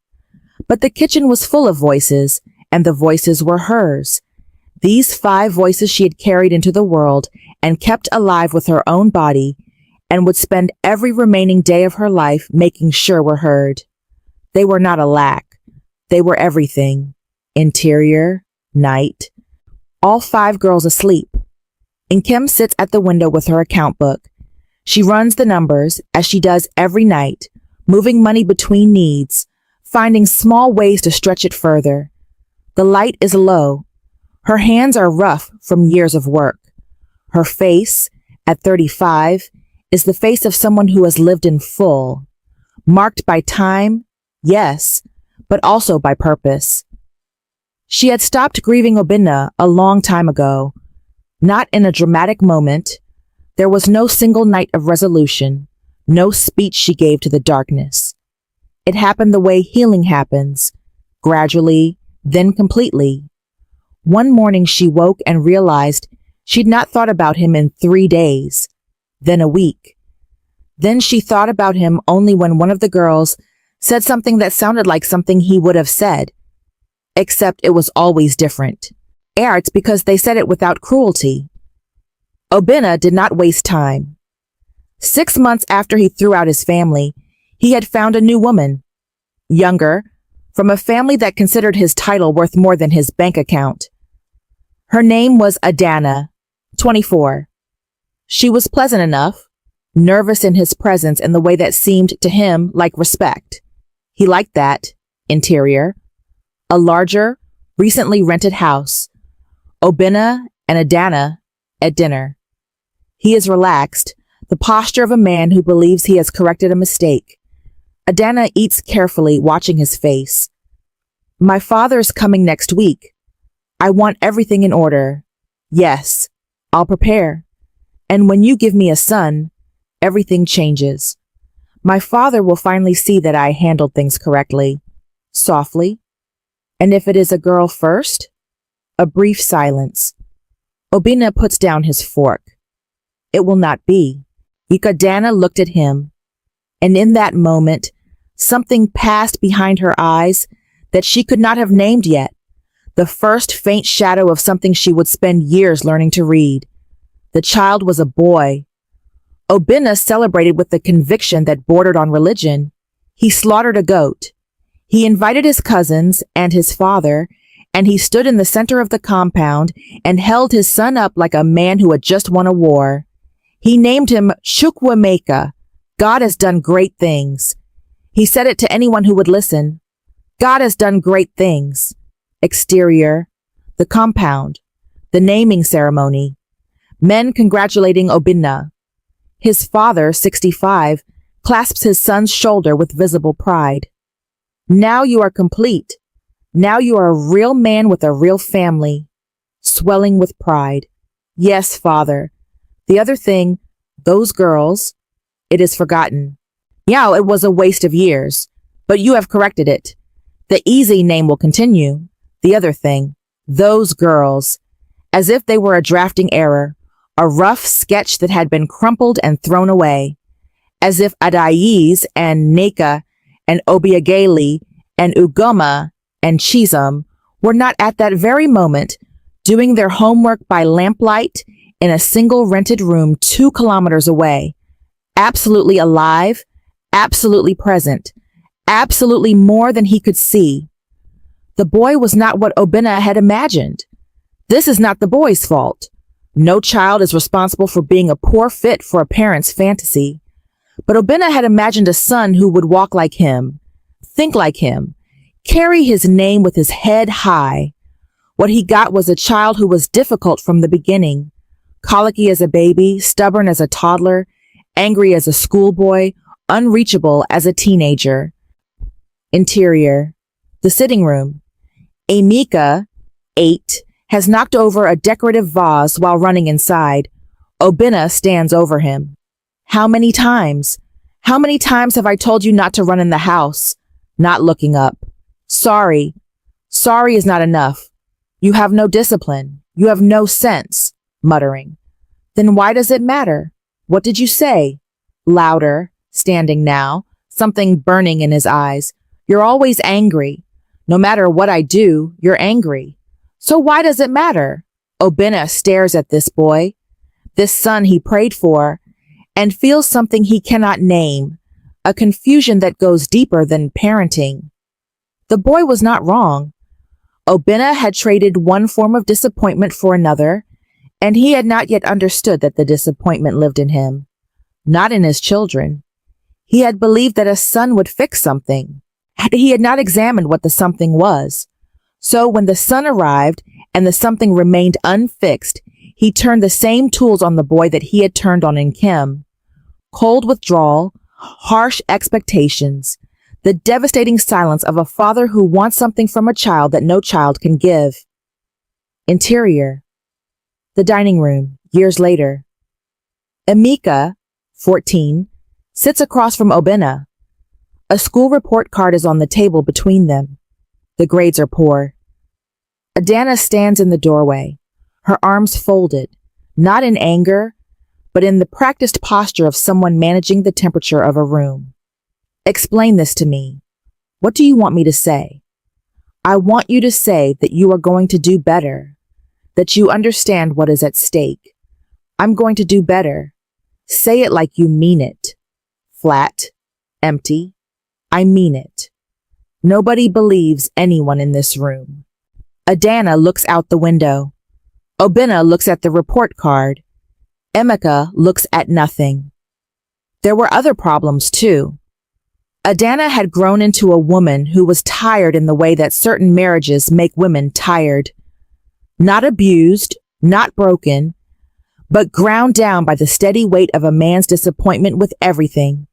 But the kitchen was full of voices, and the voices were hers. These 5 voices she had carried into the world and kept alive with her own body, and would spend every remaining day of her life making sure were heard. They were not a lack. They were everything. Interior, night. All 5 girls asleep. Nkem sits at the window with her account book. She runs the numbers, as she does every night, moving money between needs, finding small ways to stretch it further. The light is low. Her hands are rough from years of work. Her face, at 35, is the face of someone who has lived in full, marked by time, yes, but also by purpose. She had stopped grieving Obinna a long time ago, not in a dramatic moment. There was no single night of resolution, no speech she gave to the darkness. It happened the way healing happens, gradually, then completely. One morning she woke and realized she'd not thought about him in 3 days, then a week. Then she thought about him only when one of the girls said something that sounded like something he would have said, except it was always different. It's because they said it without cruelty. Obinna did not waste time. 6 months after he threw out his family, he had found a new woman, younger, from a family that considered his title worth more than his bank account. Her name was Adana, 24. She was pleasant enough, nervous in his presence in the way that seemed to him like respect. He liked that. Interior. A larger, recently rented house. Obinna and Adana at dinner. He is relaxed, the posture of a man who believes he has corrected a mistake. Adana eats carefully, watching his face. My father is coming next week. I want everything in order. Yes, I'll prepare. And when you give me a son, everything changes. My father will finally see that I handled things correctly, softly. And if it is a girl first? A brief silence. Obinna puts down his fork. It will not be. Adana looked at him, and in that moment, something passed behind her eyes that she could not have named yet, the first faint shadow of something she would spend years learning to read. The child was a boy. Obinna celebrated with the conviction that bordered on religion. He slaughtered a goat. He invited his cousins and his father, and he stood in the center of the compound and held his son up like a man who had just won a war. He named him Chukwuemeka. God has done great things. He said it to anyone who would listen. God has done great things. Exterior, the compound, the naming ceremony, men congratulating Obinna. His father, 65, clasps his son's shoulder with visible pride. Now you are complete. Now you are a real man with a real family, swelling with pride. Yes, father. The other thing, those girls, it is forgotten. Yeah, it was a waste of years, but you have corrected it. The easy name will continue. The other thing, those girls, as if they were a drafting error, a rough sketch that had been crumpled and thrown away, as if Adayis and Neka and Obiageli and Ugoma and Chisholm were not at that very moment doing their homework by lamplight in a single rented room 2 kilometers away, absolutely alive, absolutely present, absolutely more than he could see. The boy was not what Obinna had imagined. This is not the boy's fault. No child is responsible for being a poor fit for a parent's fantasy. But Obinna had imagined a son who would walk like him, think like him, carry his name with his head high. What he got was a child who was difficult from the beginning, colicky as a baby, stubborn as a toddler, angry as a schoolboy, unreachable as a teenager. Interior, the sitting room. Amika, 8, has knocked over a decorative vase while running inside. Obinna stands over him. How many times? How many times have I told you not to run in the house? Not looking up. Sorry. Sorry is not enough. You have no discipline. You have no sense. Muttering. Then why does it matter? What did you say? Louder, standing now, something burning in his eyes. You're always angry. No matter what I do, you're angry. So why does it matter? Obinna stares at this boy, this son he prayed for, and feels something he cannot name, a confusion that goes deeper than parenting. The boy was not wrong. Obinna had traded one form of disappointment for another, and he had not yet understood that the disappointment lived in him, not in his children. He had believed that a son would fix something. He had not examined what the something was. So when the son arrived and the something remained unfixed, He turned the same tools on the boy that he had turned on Nkem. Cold withdrawal, harsh expectations, the devastating silence of a father who wants something from a child that no child can give. Interior. The dining room, years later. Emeka, 14, sits across from Obinna. A school report card is on the table between them. The grades are poor. Adana stands in the doorway, her arms folded, not in anger, but in the practiced posture of someone managing the temperature of a room. Explain this to me. What do you want me to say? I want you to say that you are going to do better, that you understand what is at stake. I'm going to do better. Say it like you mean it. Flat, empty. I mean it. Nobody believes anyone in this room. Adana looks out the window. Obinna looks at the report card. Emeka looks at nothing. There were other problems too. Adana had grown into a woman who was tired in the way that certain marriages make women tired. Not abused, not broken, but ground down by the steady weight of a man's disappointment with everything.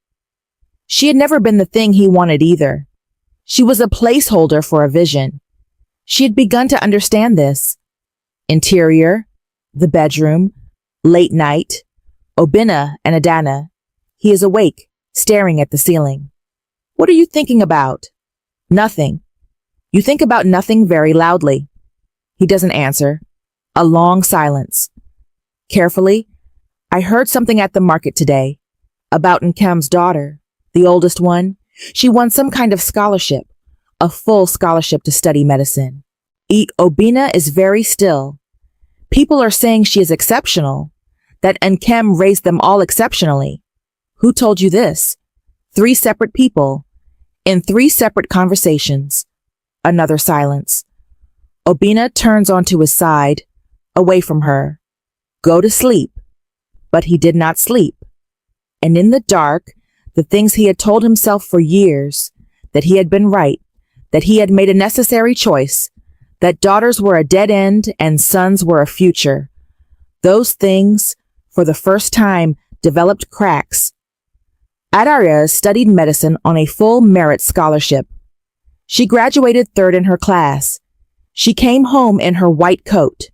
She had never been the thing he wanted either. She was a placeholder for a vision. She had begun to understand this. Interior, the bedroom, late night, Obinna and Adana. He is awake, staring at the ceiling. What are you thinking about? Nothing. You think about nothing very loudly. He doesn't answer. A long silence. Carefully, I heard something at the market today about Nkem's daughter, the oldest one. She won some kind of scholarship, a full scholarship to study medicine. Obinna is very still. People are saying she is exceptional, that Nkem raised them all exceptionally. Who told you this? 3 separate people, in 3 separate conversations. Another silence. Obinna turns onto his side, away from her. Go to sleep. But he did not sleep. And in the dark, the things he had told himself for years, that he had been right, that he had made a necessary choice, that daughters were a dead end and sons were a future. Those things, for the first time, developed cracks. Adaria studied medicine on a full merit scholarship. She graduated 3rd in her class. She came home in her white coat.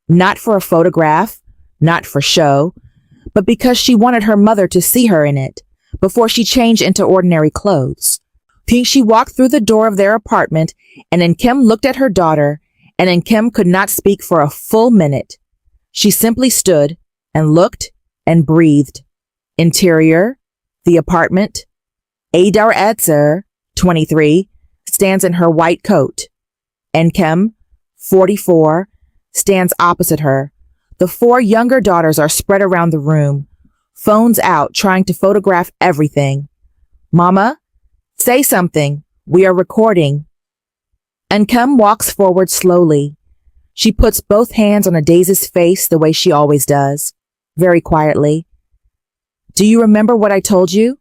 Not for a photograph, not for show, but because she wanted her mother to see her in it before she changed into ordinary clothes. She walked through the door of their apartment, and Nkem looked at her daughter, and Nkem could not speak for a full minute. She simply stood and looked and breathed. Interior, the apartment. Adar Etzer, 23, stands in her white coat. Nkem, 44, stands opposite her. The 4 younger daughters are spread around the room, phones out, trying to photograph everything. Mama, say something. We are recording. Nkem walks forward slowly. She puts both hands on Adaze's face the way she always does, very quietly. Do you remember what I told you?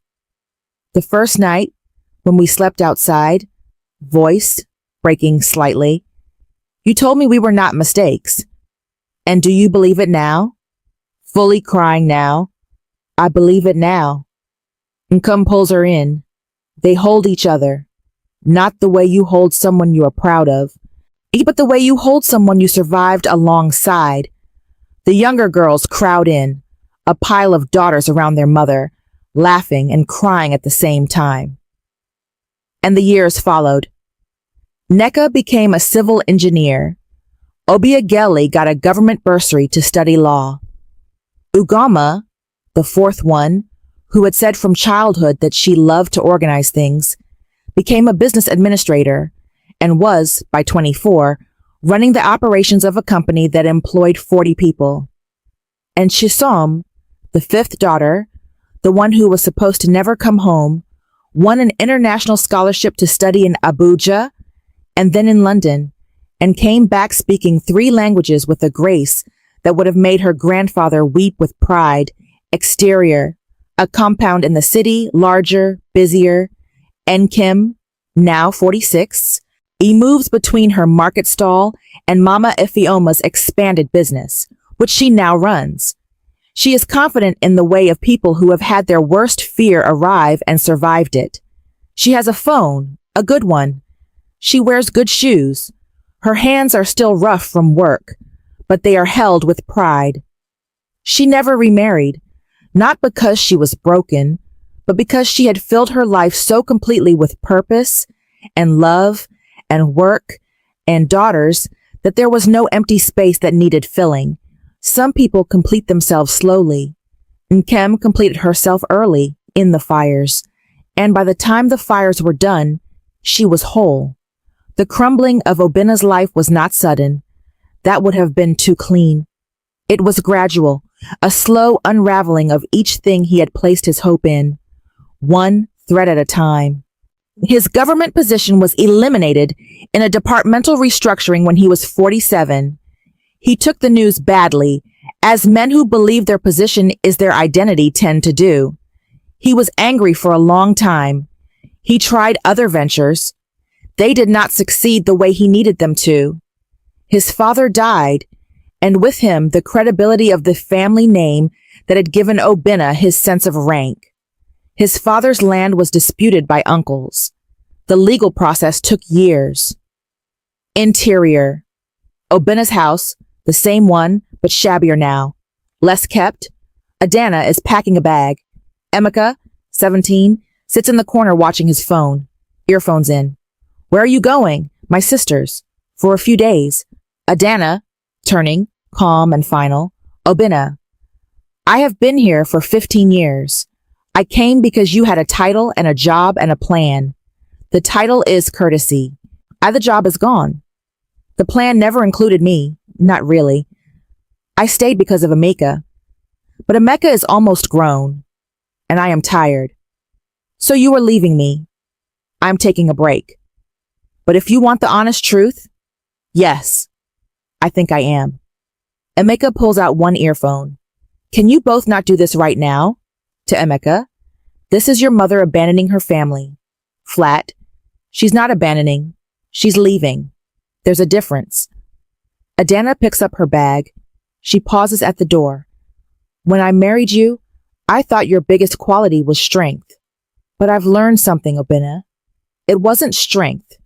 The first night, when we slept outside, voice breaking slightly. You told me we were not mistakes. And do you believe it now? Fully crying now. I believe it now. Nkem pulls her in. They hold each other. Not the way you hold someone you are proud of, but the way you hold someone you survived alongside. The younger girls crowd in, a pile of daughters around their mother, laughing and crying at the same time. And the years followed. Nneka became a civil engineer. Obiageli got a government bursary to study law. Ugama, the 4th one, who had said from childhood that she loved to organize things, became a business administrator and was, by 24, running the operations of a company that employed 40 people. And Chisom, the 5th daughter, the one who was supposed to never come home, won an international scholarship to study in Abuja and then in London, and came back speaking 3 languages with a grace that would have made her grandfather weep with pride. Exterior, a compound in the city, larger, busier. Nkem, now 46, moves between her market stall and Mama Ifeoma's expanded business, which she now runs. She is confident in the way of people who have had their worst fear arrive and survived it. She has a phone, a good one. She wears good shoes. Her hands are still rough from work, but they are held with pride. She never remarried, not because she was broken, but because she had filled her life so completely with purpose and love and work and daughters that there was no empty space that needed filling. Some people complete themselves slowly. Nkem completed herself early in the fires, and by the time the fires were done, she was whole. The crumbling of Obinna's life was not sudden. That would have been too clean. It was gradual, a slow unraveling of each thing he had placed his hope in, one thread at a time. His government position was eliminated in a departmental restructuring when he was 47. He took the news badly, as men who believe their position is their identity tend to do. He was angry for a long time. He tried other ventures. They did not succeed the way he needed them to. His father died, and with him the credibility of the family name that had given Obinna his sense of rank. His father's land was disputed by uncles. The legal process took years. Interior. Obinna's house, the same one, but shabbier now. Less kept. Adana is packing a bag. Emeka, 17, sits in the corner watching his phone. Earphones in. Where are you going? My sister's. For a few days. Adana, turning, calm and final. Obinna. I have been here for 15 years. I came because you had a title and a job and a plan. The title is courtesy. The job is gone. The plan never included me. Not really. I stayed because of Emeka. But Emeka is almost grown, and I am tired. So you are leaving me. I'm taking a break. But if you want the honest truth, yes, I think I am. Emeka pulls out one earphone. Can you both not do this right now? To Emeka. This is your mother abandoning her family. Flat. She's not abandoning. She's leaving. There's a difference. Adana picks up her bag. She pauses at the door. When I married you, I thought your biggest quality was strength. But I've learned something, Obinna. It wasn't strength.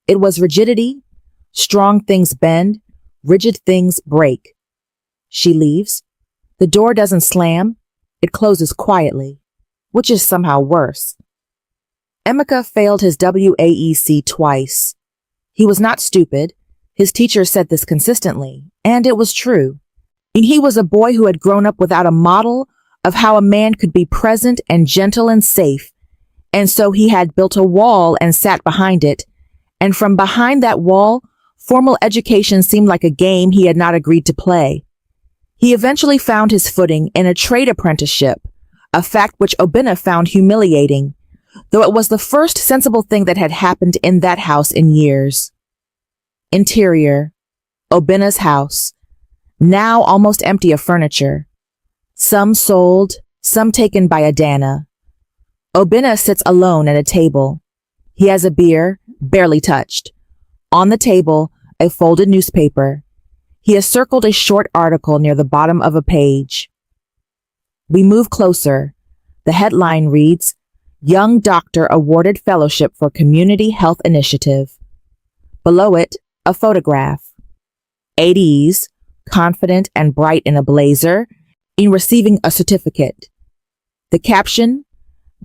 It was rigidity. Strong things bend. Rigid things break. She leaves. The door doesn't slam. It closes quietly, which is somehow worse. Emeka failed his WAEC twice. He was not stupid. His teacher said this consistently, and it was true. He was a boy who had grown up without a model of how a man could be present and gentle and safe, and so he had built a wall and sat behind it, and from behind that wall, formal education seemed like a game he had not agreed to play. He eventually found his footing in a trade apprenticeship, a fact which Obinna found humiliating, though it was the first sensible thing that had happened in that house in years. Interior. Obinna's house. Now almost empty of furniture. Some sold, some taken by Adana. Obinna sits alone at a table. He has a beer, barely touched. On the table, a folded newspaper. He has circled a short article near the bottom of a page. We move closer. The headline reads, Young Doctor Awarded Fellowship for Community Health Initiative. Below it, a photograph. 80s, confident and bright in a blazer, in receiving a certificate. The caption,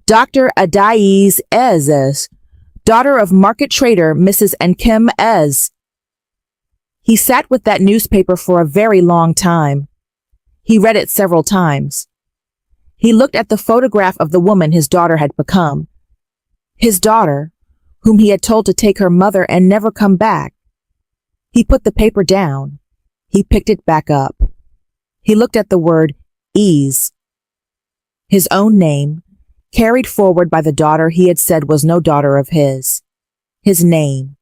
Dr. Adai's Ez, daughter of market trader Mrs. Nkem Ez. He sat with that newspaper for a very long time. He read it several times. He looked at the photograph of the woman his daughter had become. His daughter, whom he had told to take her mother and never come back. He put the paper down. He picked it back up. He looked at the word ease. His own name, carried forward by the daughter he had said was no daughter of his. His name,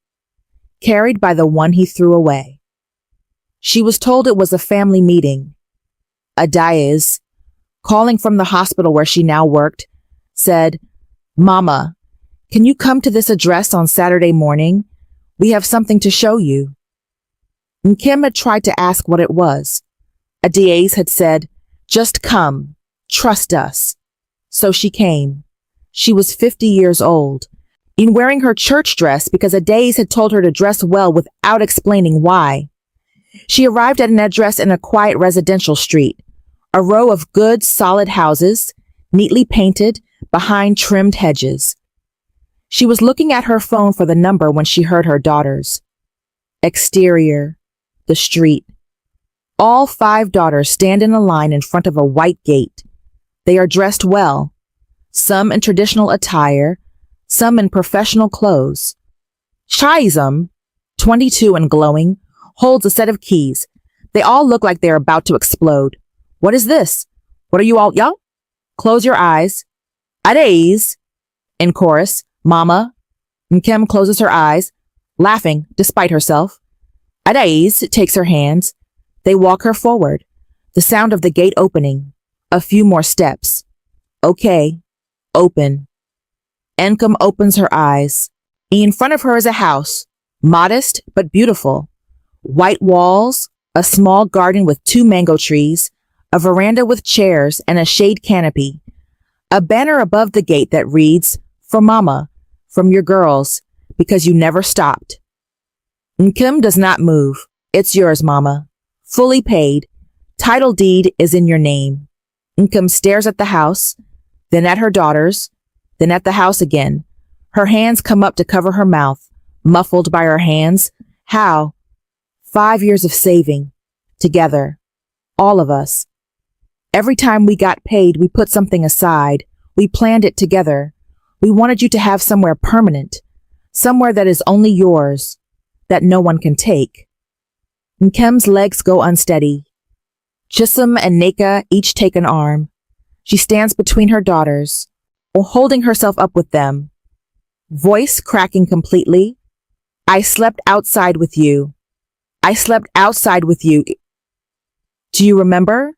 carried by the one he threw away. She was told it was a family meeting. Adai's, calling from the hospital where she now worked, said, Mama, can you come to this address on Saturday morning? We have something to show you. Nkem had tried to ask what it was. A DA's had said, "Just come, trust us." So she came. She was 50 years old, in wearing her church dress because a DA's had told her to dress well without explaining why. She arrived at an address in a quiet residential street, a row of good, solid houses, neatly painted, behind trimmed hedges. She was looking at her phone for the number when she heard her daughters. Exterior, the street. All 5 daughters stand in a line in front of a white gate. They are dressed well, some in traditional attire, some in professional clothes. Chizam, 22 and glowing, holds a set of keys. They all look like they're about to explode. What is this? What are you all, y'all? Close your eyes. Adays. In chorus, Mama. Nkem closes her eyes, laughing despite herself. Adays takes her hands. They walk her forward. The sound of the gate opening. A few more steps. Okay. Open. Nkem opens her eyes. In front of her is a house, modest but beautiful. White walls, a small garden with 2 mango trees, a veranda with chairs and a shade canopy. A banner above the gate that reads, "For Mama, from your girls, because you never stopped." Nkem does not move. It's yours, Mama. Fully paid. Title deed is in your name. Nkem stares at the house, then at her daughters, then at the house again. Her hands come up to cover her mouth, muffled by her hands. How? 5 years of saving. Together. All of us. Every time we got paid, we put something aside. We planned it together. We wanted you to have somewhere permanent. Somewhere that is only yours. That no one can take. Nkem's legs go unsteady. Chisholm and Neka each take an arm. She stands between her daughters, or holding herself up with them. Voice cracking completely. I slept outside with you. I slept outside with you. Do you remember?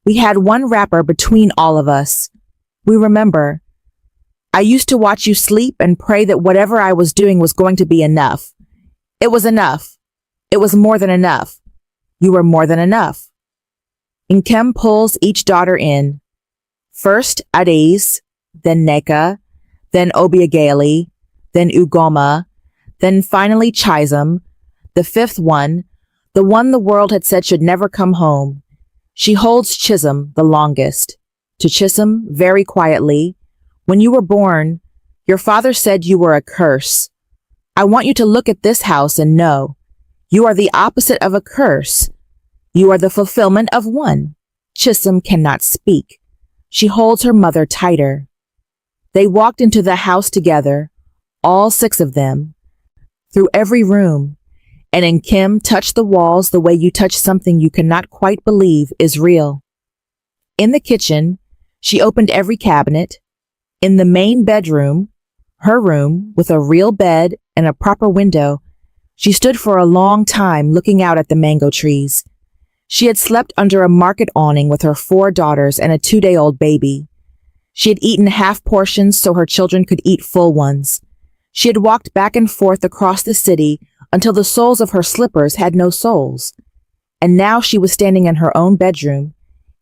We had one wrapper between all of us. We remember. I used to watch you sleep and pray that whatever I was doing was going to be enough. It was enough. It was more than enough. You were more than enough. Nkem pulls each daughter in. First Ades, then Neka, then Obiageli, then Ugoma, then finally Chizam, the 5th one, the one the world had said should never come home. She holds Chisholm the longest. To Chisholm, very quietly, when you were born, your father said you were a curse. I want you to look at this house and know, you are the opposite of a curse. You are the fulfillment of one. Chisholm cannot speak. She holds her mother tighter. They walked into the house together, all 6 of them, through every room, and Nkem touched the walls the way you touch something you cannot quite believe is real. In the kitchen, she opened every cabinet. In the main bedroom, her room, with a real bed and a proper window, she stood for a long time looking out at the mango trees. She had slept under a market awning with her 4 daughters and a 2-day-old baby. She had eaten half portions so her children could eat full ones. She had walked back and forth across the city until the soles of her slippers had no soles. And now she was standing in her own bedroom,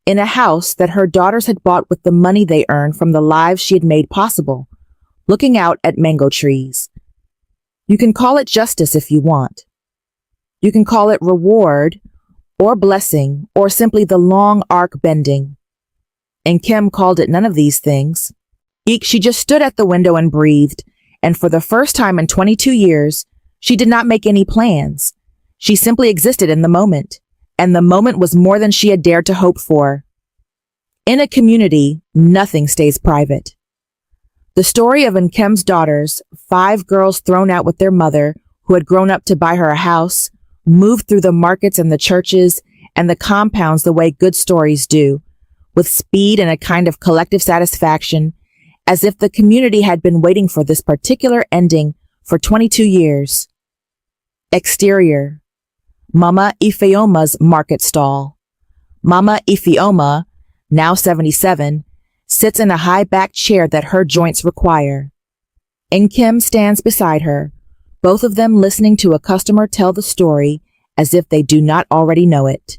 in a house that her daughters had bought with the money they earned from the lives she had made possible, looking out at mango trees. You can call it justice if you want. You can call it reward, or blessing, or simply the long arc bending. Nkem called it none of these things. She just stood at the window and breathed, and for the first time in 22 years, she did not make any plans. She simply existed in the moment, and the moment was more than she had dared to hope for. In a community, nothing stays private. The story of Nkem's daughters, 5 girls thrown out with their mother, who had grown up to buy her a house, moved through the markets and the churches and the compounds the way good stories do, with speed and a kind of collective satisfaction, as if the community had been waiting for this particular ending for 22 years. Exterior. Mama Ifeoma's market stall. Mama Ifeoma, now 77, sits in a high-backed chair that her joints require. Nkem stands beside her, both of them listening to a customer tell the story as if they do not already know it.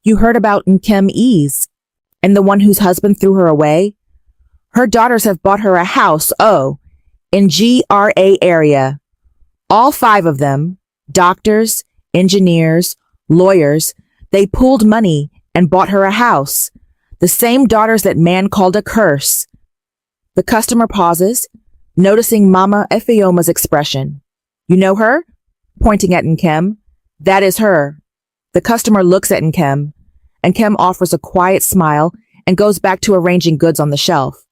You heard about Nkem Ease and the one whose husband threw her away? Her daughters have bought her a house, in GRA area. All 5 of them, doctors, engineers, lawyers, they pooled money and bought her a house. The same daughters that man called a curse. The customer pauses, noticing Mama Efeoma's expression. You know her? Pointing at Nkem. That is her. The customer looks at Nkem. Nkem offers a quiet smile and goes back to arranging goods on the shelf.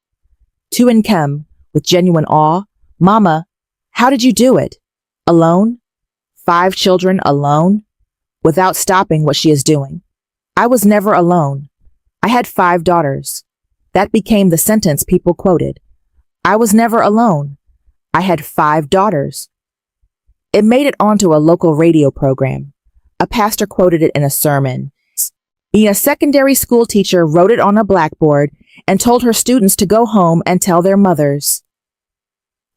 To Nkem, with genuine awe, Mama, how did you do it? Alone? 5 children alone? Without stopping what she is doing. I was never alone. I had 5 daughters. That became the sentence people quoted. I was never alone. I had 5 daughters. It made it onto a local radio program. A pastor quoted it in a sermon. A secondary school teacher wrote it on a blackboard and told her students to go home and tell their mothers.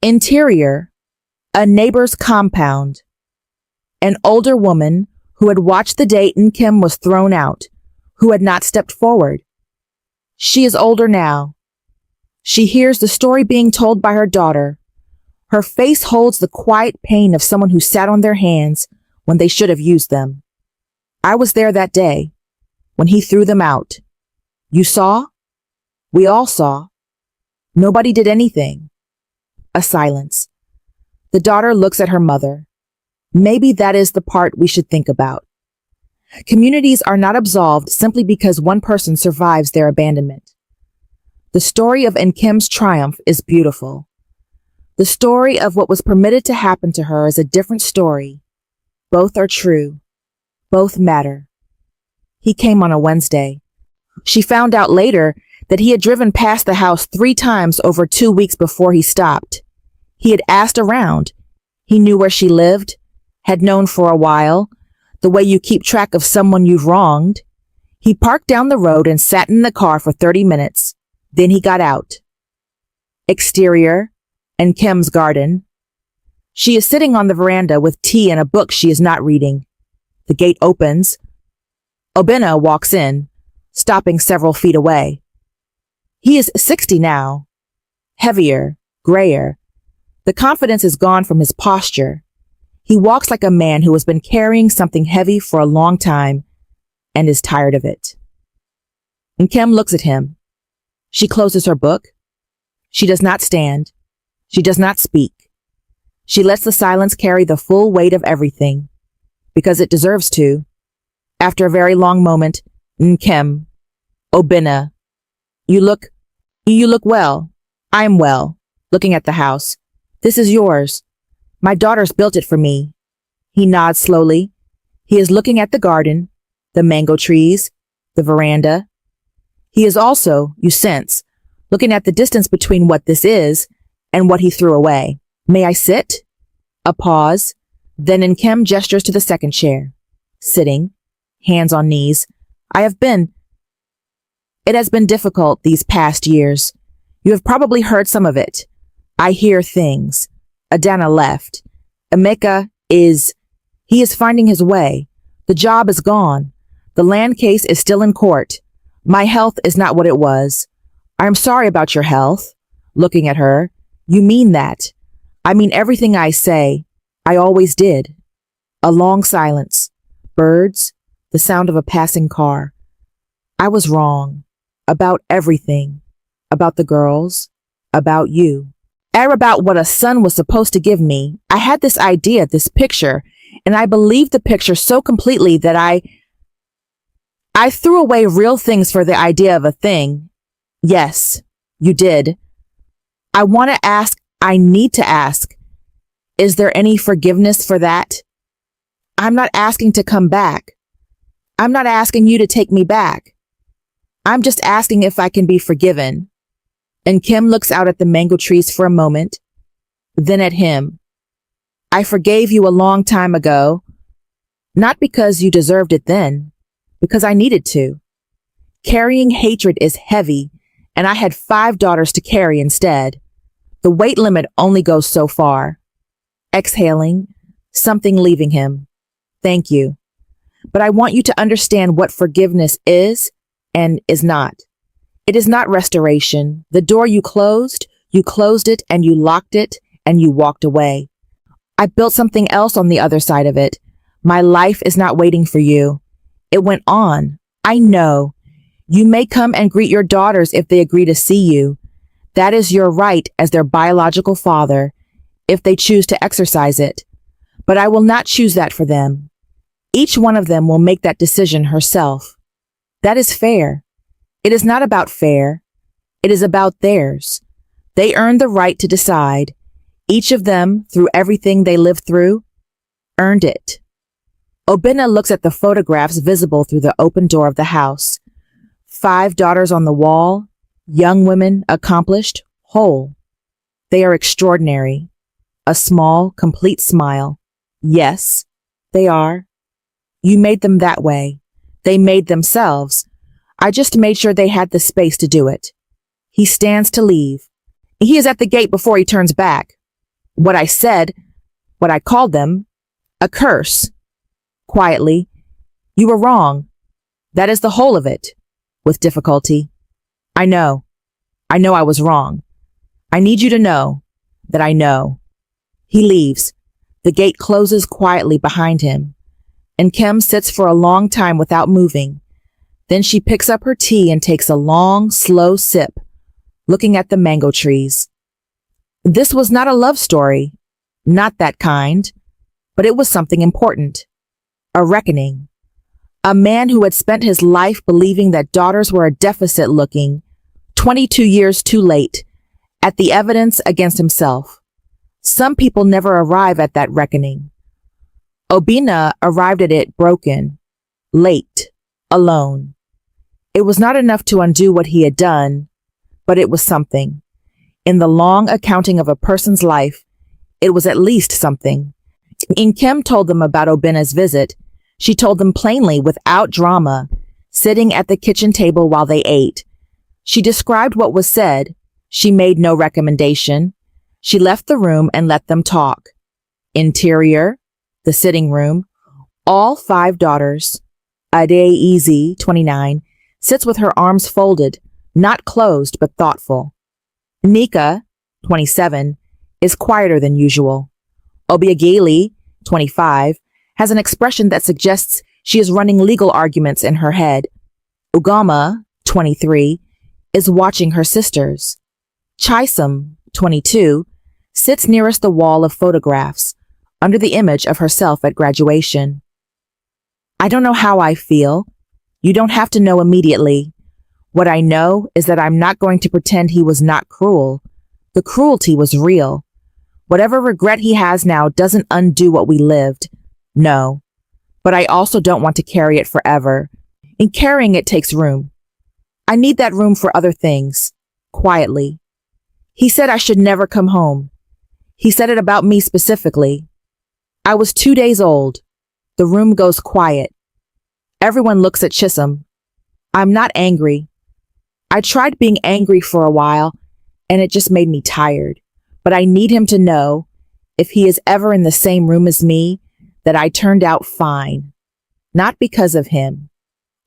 Interior, a neighbor's compound. An older woman who had watched the day Nkem was thrown out, who had not stepped forward. She is older now. She hears the story being told by her daughter. Her face holds the quiet pain of someone who sat on their hands when they should have used them. I was there that day, when he threw them out. You saw? We all saw. Nobody did anything. A silence. The daughter looks at her mother. Maybe that is the part we should think about. Communities are not absolved simply because one person survives their abandonment. The story of Nkem's triumph is beautiful. The story of what was permitted to happen to her is a different story. Both are true. Both matter. He came on a Wednesday. She found out later that he had driven past the house 3 times over 2 weeks before he stopped. He had asked around. He knew where she lived, had known for a while, the way you keep track of someone you've wronged. He parked down the road and sat in the car for 30 minutes. Then he got out. Exterior, Nkem's garden. She is sitting on the veranda with tea and a book she is not reading. The gate opens. Obinna walks in, stopping several feet away. He is 60 now. Heavier, grayer. The confidence is gone from his posture. He walks like a man who has been carrying something heavy for a long time and is tired of it. Nkem looks at him. She closes her book. She does not stand. She does not speak. She lets the silence carry the full weight of everything, because it deserves to. After a very long moment, Nkem, Obinna, you look well. I'm well, looking at the house. This is yours. My daughters built it for me. He nods slowly. He is looking at the garden, the mango trees, the veranda. He is also, you sense, looking at the distance between what this is and what he threw away. May I sit? A pause. Then Nkem gestures to the second chair. Sitting, hands on knees. It has been difficult these past years. You have probably heard some of it. I hear things. Adana left. Emeka he is finding his way. The job is gone. The land case is still in court. My health is not what it was. I am sorry about your health. Looking at her. You mean that. I mean everything I say. I always did. A long silence. Birds. The sound of a passing car. I was wrong. About everything. About the girls. About you. About what a son was supposed to give me. I had this idea, this picture, and I believed the picture so completely that I threw away real things for the idea of a thing. Yes, you did. I need to ask, is there any forgiveness for that? I'm not asking to come back. I'm not asking you to take me back. I'm just asking if I can be forgiven. And Nkem looks out at the mango trees for a moment, then at him. I forgave you a long time ago, not because you deserved it then, because I needed to. Carrying hatred is heavy, and I had 5 daughters to carry instead. The weight limit only goes so far. Exhaling, something leaving him. Thank you. But I want you to understand what forgiveness is and is not. It is not restoration. The door you closed it and you locked it and you walked away. I built something else on the other side of it. My life is not waiting for you. It went on. I know. You may come and greet your daughters if they agree to see you. That is your right as their biological father, if they choose to exercise it. But I will not choose that for them. Each one of them will make that decision herself. That is fair. It is not about fair. It is about theirs. They earned the right to decide. Each of them, through everything they lived through, earned it. Obinna looks at the photographs visible through the open door of the house. 5 daughters on the wall, young women, accomplished, whole. They are extraordinary. A small, complete smile. Yes, they are. You made them that way. They made themselves. I just made sure they had the space to do it. He stands to leave. He is at the gate before he turns back. What I called them, a curse. Quietly, you were wrong. That is the whole of it. With difficulty. I know I was wrong. I need you to know that I know. He leaves. The gate closes quietly behind him. And Nkem sits for a long time without moving. Then she picks up her tea and takes a long, slow sip, looking at the mango trees. This was not a love story, not that kind, but it was something important. A reckoning. A man who had spent his life believing that daughters were a deficit looking, 22 years too late, at the evidence against himself. Some people never arrive at that reckoning. Obinna arrived at it broken, late, alone. It was not enough to undo what he had done, but it was something. In the long accounting of a person's life, it was at least something. Nkem told them about Obinna's visit. She told them plainly, without drama, sitting at the kitchen table while they ate. She described what was said. She made no recommendation. She left the room and let them talk. Interior, the sitting room, all 5 daughters. Ade 29, sits with her arms folded, not closed but thoughtful. Nika, 27, is quieter than usual. Obiageli, 25, has an expression that suggests she is running legal arguments in her head. Ugama, 23, is watching her sisters. Chisum, 22, sits nearest the wall of photographs, under the image of herself at graduation. I don't know how I feel. You don't have to know immediately. What I know is that I'm not going to pretend he was not cruel. The cruelty was real. Whatever regret he has now doesn't undo what we lived. No. But I also don't want to carry it forever. In carrying it takes room. I need that room for other things. Quietly. He said I should never come home. He said it about me specifically. I was 2 days old. The room goes quiet. Everyone looks at Chisholm. I'm not angry. I tried being angry for a while, and it just made me tired. But I need him to know, if he is ever in the same room as me, that I turned out fine. Not because of him.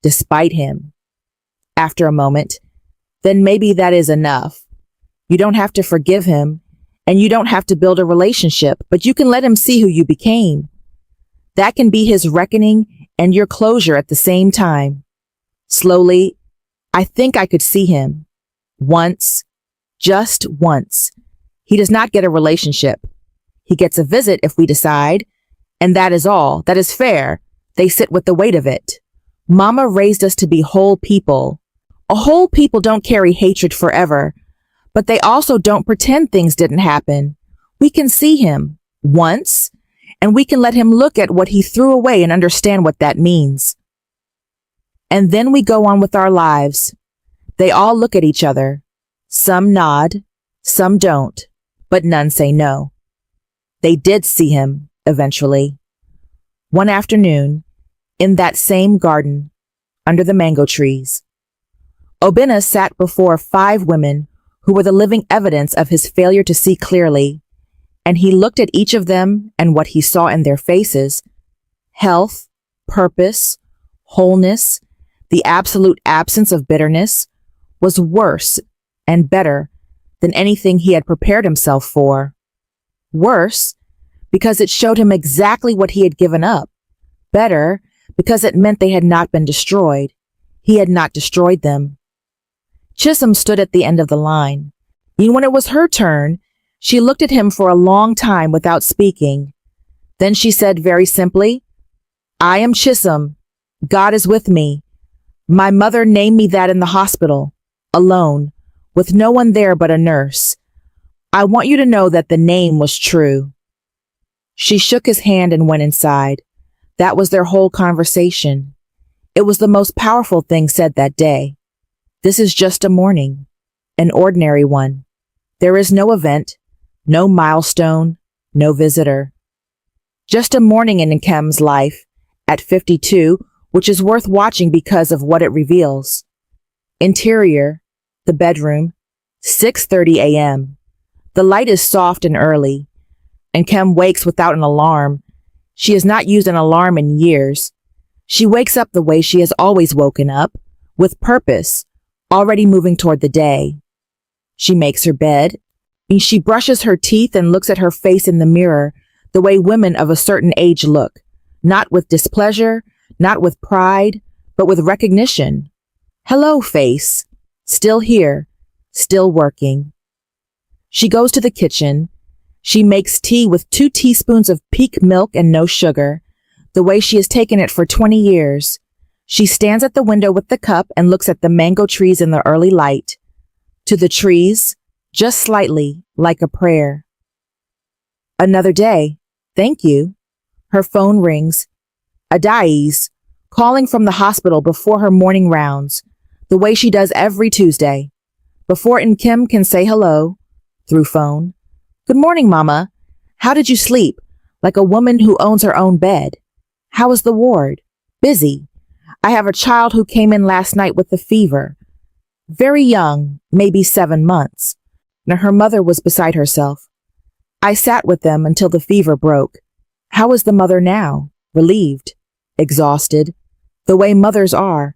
Despite him. After a moment, then maybe that is enough. You don't have to forgive him, and you don't have to build a relationship, but you can let him see who you became. That can be his reckoning and your closure at the same time. Slowly, I think I could see him. Once. Just once. He does not get a relationship. He gets a visit if we decide, and that is all. That is fair. They sit with the weight of it. Mama raised us to be whole people. A whole people don't carry hatred forever, but they also don't pretend things didn't happen. We can see him once, and we can let him look at what he threw away and understand what that means. And then we go on with our lives. They all look at each other. Some nod, some don't, but none say no. They did see him, eventually. One afternoon, in that same garden, under the mango trees. Obinna sat before 5 women who were the living evidence of his failure to see clearly, and he looked at each of them and what he saw in their faces: health, purpose, wholeness, the absolute absence of bitterness, was worse and better than anything he had prepared himself for. Worse, because it showed him exactly what he had given up. Better, because it meant they had not been destroyed. He had not destroyed them. Chisholm stood at the end of the line. And when it was her turn, she looked at him for a long time without speaking. Then she said very simply, "I am Chisholm. God is with me. My mother named me that in the hospital, alone, with no one there but a nurse. I want you to know that the name was true." She shook his hand and went inside. That was their whole conversation. It was the most powerful thing said that day. This is just a morning, an ordinary one. There is no event, no milestone, no visitor. Just a morning in Nkem's life, at 52, which is worth watching because of what it reveals. Interior, the bedroom, 6:30 a.m. The light is soft and early. Nkem wakes without an alarm. She has not used an alarm in years. She wakes up the way she has always woken up, with purpose, already moving toward the day. She makes her bed. She brushes her teeth and looks at her face in the mirror the way women of a certain age look, not with displeasure, not with pride, but with recognition. Hello, face. Still here, still working. She goes to the kitchen. She makes tea with 2 teaspoons of peak milk and no sugar, the way she has taken it for 20 years. She stands at the window with the cup and looks at the mango trees in the early light. To the trees, just slightly, like a prayer. Another day. Thank you. Her phone rings. Adai's, calling from the hospital before her morning rounds, the way she does every Tuesday. Before Nkem can say hello, through phone. "Good morning, Mama. How did you sleep? Like a woman who owns her own bed. How is the ward? Busy. I have a child who came in last night with a fever. Very young, maybe 7 months. Now her mother was beside herself. I sat with them until the fever broke. How is the mother now? Relieved. Exhausted. The way mothers are.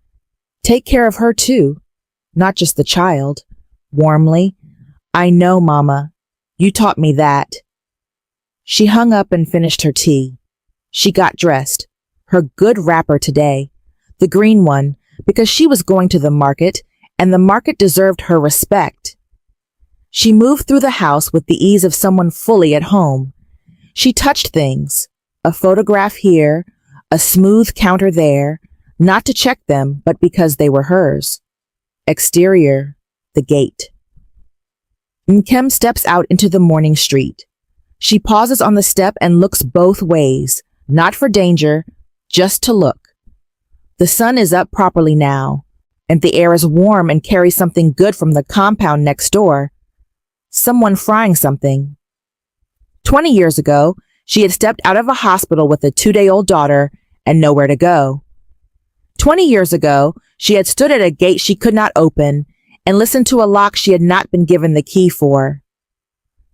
Take care of her too. Not just the child." Warmly. "I know, Mama. You taught me that." She hung up and finished her tea. She got dressed. Her good wrapper today. The green one, because she was going to the market, and the market deserved her respect. She moved through the house with the ease of someone fully at home. She touched things. A photograph here, a smooth counter there, not to check them, but because they were hers. Exterior, the gate. Nkem steps out into the morning street. She pauses on the step and looks both ways, not for danger, just to look. The sun is up properly now, and the air is warm and carries something good from the compound next door. Someone frying something. 20 years ago, she had stepped out of a hospital with a 2-day-old daughter and nowhere to go. 20 years ago, she had stood at a gate she could not open and listened to a lock she had not been given the key for.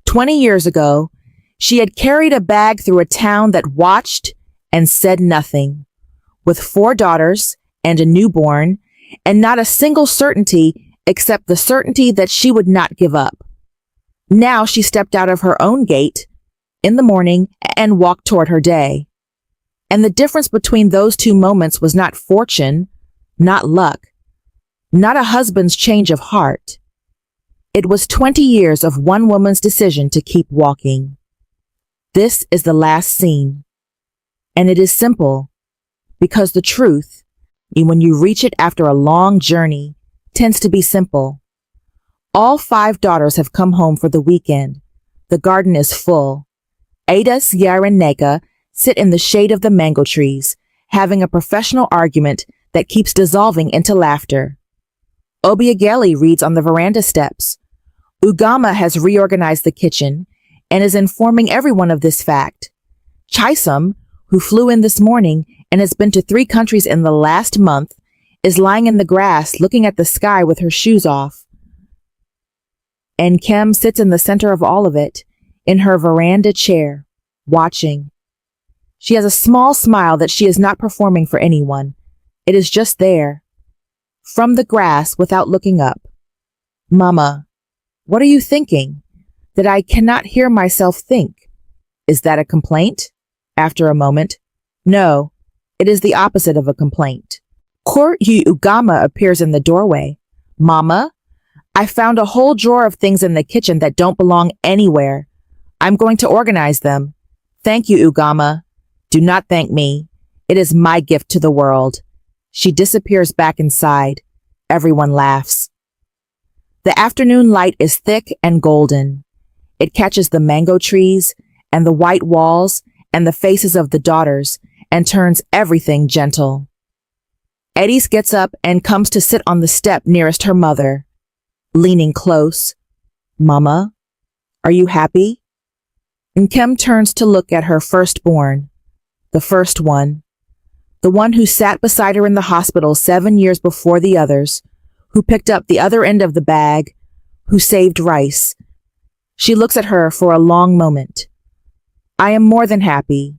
20 years ago, she had carried a bag through a town that watched and said nothing, with 4 daughters and a newborn, and not a single certainty except the certainty that she would not give up. Now she stepped out of her own gate in the morning and walked toward her day. And the difference between those 2 moments was not fortune, not luck, not a husband's change of heart. It was 20 years of one woman's decision to keep walking. This is the last scene. And it is simple, because the truth, when you reach it after a long journey, tends to be simple. All 5 daughters have come home for the weekend. The garden is full. Ada, Sierra, and Neka sit in the shade of the mango trees, having a professional argument that keeps dissolving into laughter. Obiageli reads on the veranda steps. Ugama has reorganized the kitchen and is informing everyone of this fact. Chisholm, who flew in this morning and has been to 3 countries in the last month, is lying in the grass looking at the sky with her shoes off. And Nkem sits in the center of all of it, in her veranda chair, watching. She has a small smile that she is not performing for anyone, It is just there. From the grass without looking up. Mama, what are you thinking? That I cannot hear myself think. Is that a complaint? After a moment. No, it is the opposite of a complaint. Ugama appears in the doorway. Mama, I found a whole drawer of things in the kitchen that don't belong anywhere. I'm going to organize them. Thank you, Ugama. Do not thank me. It is my gift to the world. She disappears back inside. Everyone laughs. The afternoon light is thick and golden. It catches the mango trees and the white walls and the faces of the daughters and turns everything gentle. Eddies gets up and comes to sit on the step nearest her mother, leaning close. Mama, are you happy? Nkem turns to look at her firstborn, the first one, the one who sat beside her in the hospital 7 years before the others, who picked up the other end of the bag, who saved rice. She looks at her for a long moment. I am more than happy.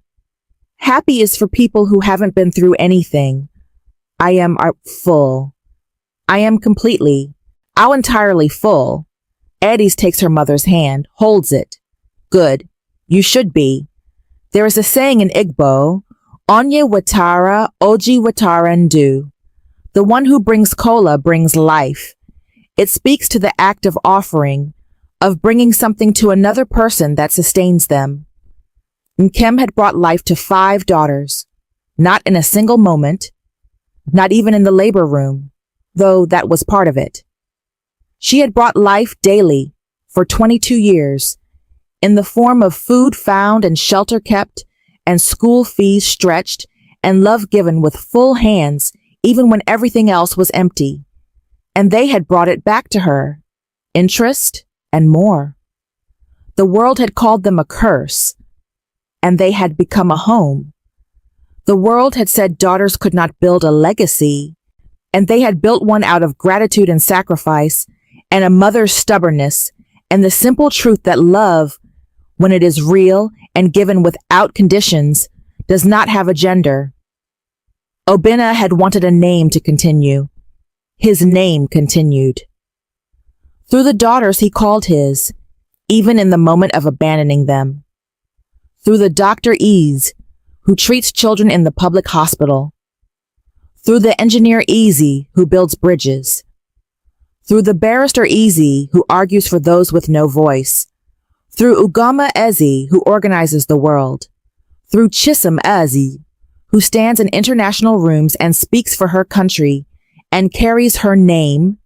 Happy is for people who haven't been through anything. I am full. I am completely, entirely full. Eddies takes her mother's hand, holds it. Good. You should be. There is a saying in Igbo, Onye Watara, Oji Watara Ndu. The one who brings cola brings life. It speaks to the act of offering, of bringing something to another person that sustains them. Nkem had brought life to 5 daughters, not in a single moment, not even in the labor room, though that was part of it. She had brought life daily for 22 years, in the form of food found and shelter kept, and school fees stretched, and love given with full hands, even when everything else was empty. And they had brought it back to her, interest and more. The world had called them a curse, and they had become a home. The world had said daughters could not build a legacy, and they had built one out of gratitude and sacrifice, and a mother's stubbornness, and the simple truth that love, when it is real and given without conditions, does not have a gender. Obinna had wanted a name to continue. His name continued. Through the daughters he called his, even in the moment of abandoning them. Through the Dr. Ease, who treats children in the public hospital. Through the engineer Easy, who builds bridges. Through the barrister Easy, who argues for those with no voice. Through Ugama Ezi, who organizes the world. Through Chisholm Ezi, who stands in international rooms and speaks for her country and carries her name,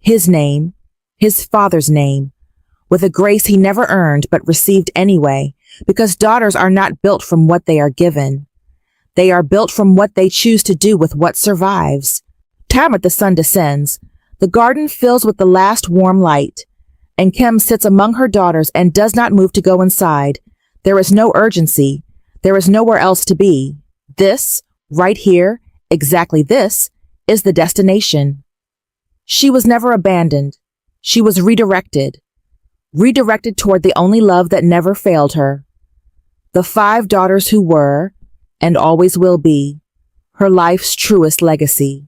his father's name, with a grace he never earned but received anyway, because daughters are not built from what they are given. They are built from what they choose to do with what survives. Time the sun descends, the garden fills with the last warm light, and Nkem sits among her daughters and does not move to go inside. There is no urgency. There is nowhere else to be. This, right here, exactly this, is the destination. She was never abandoned. She was redirected. Redirected toward the only love that never failed her. The 5 daughters who were, and always will be, her life's truest legacy.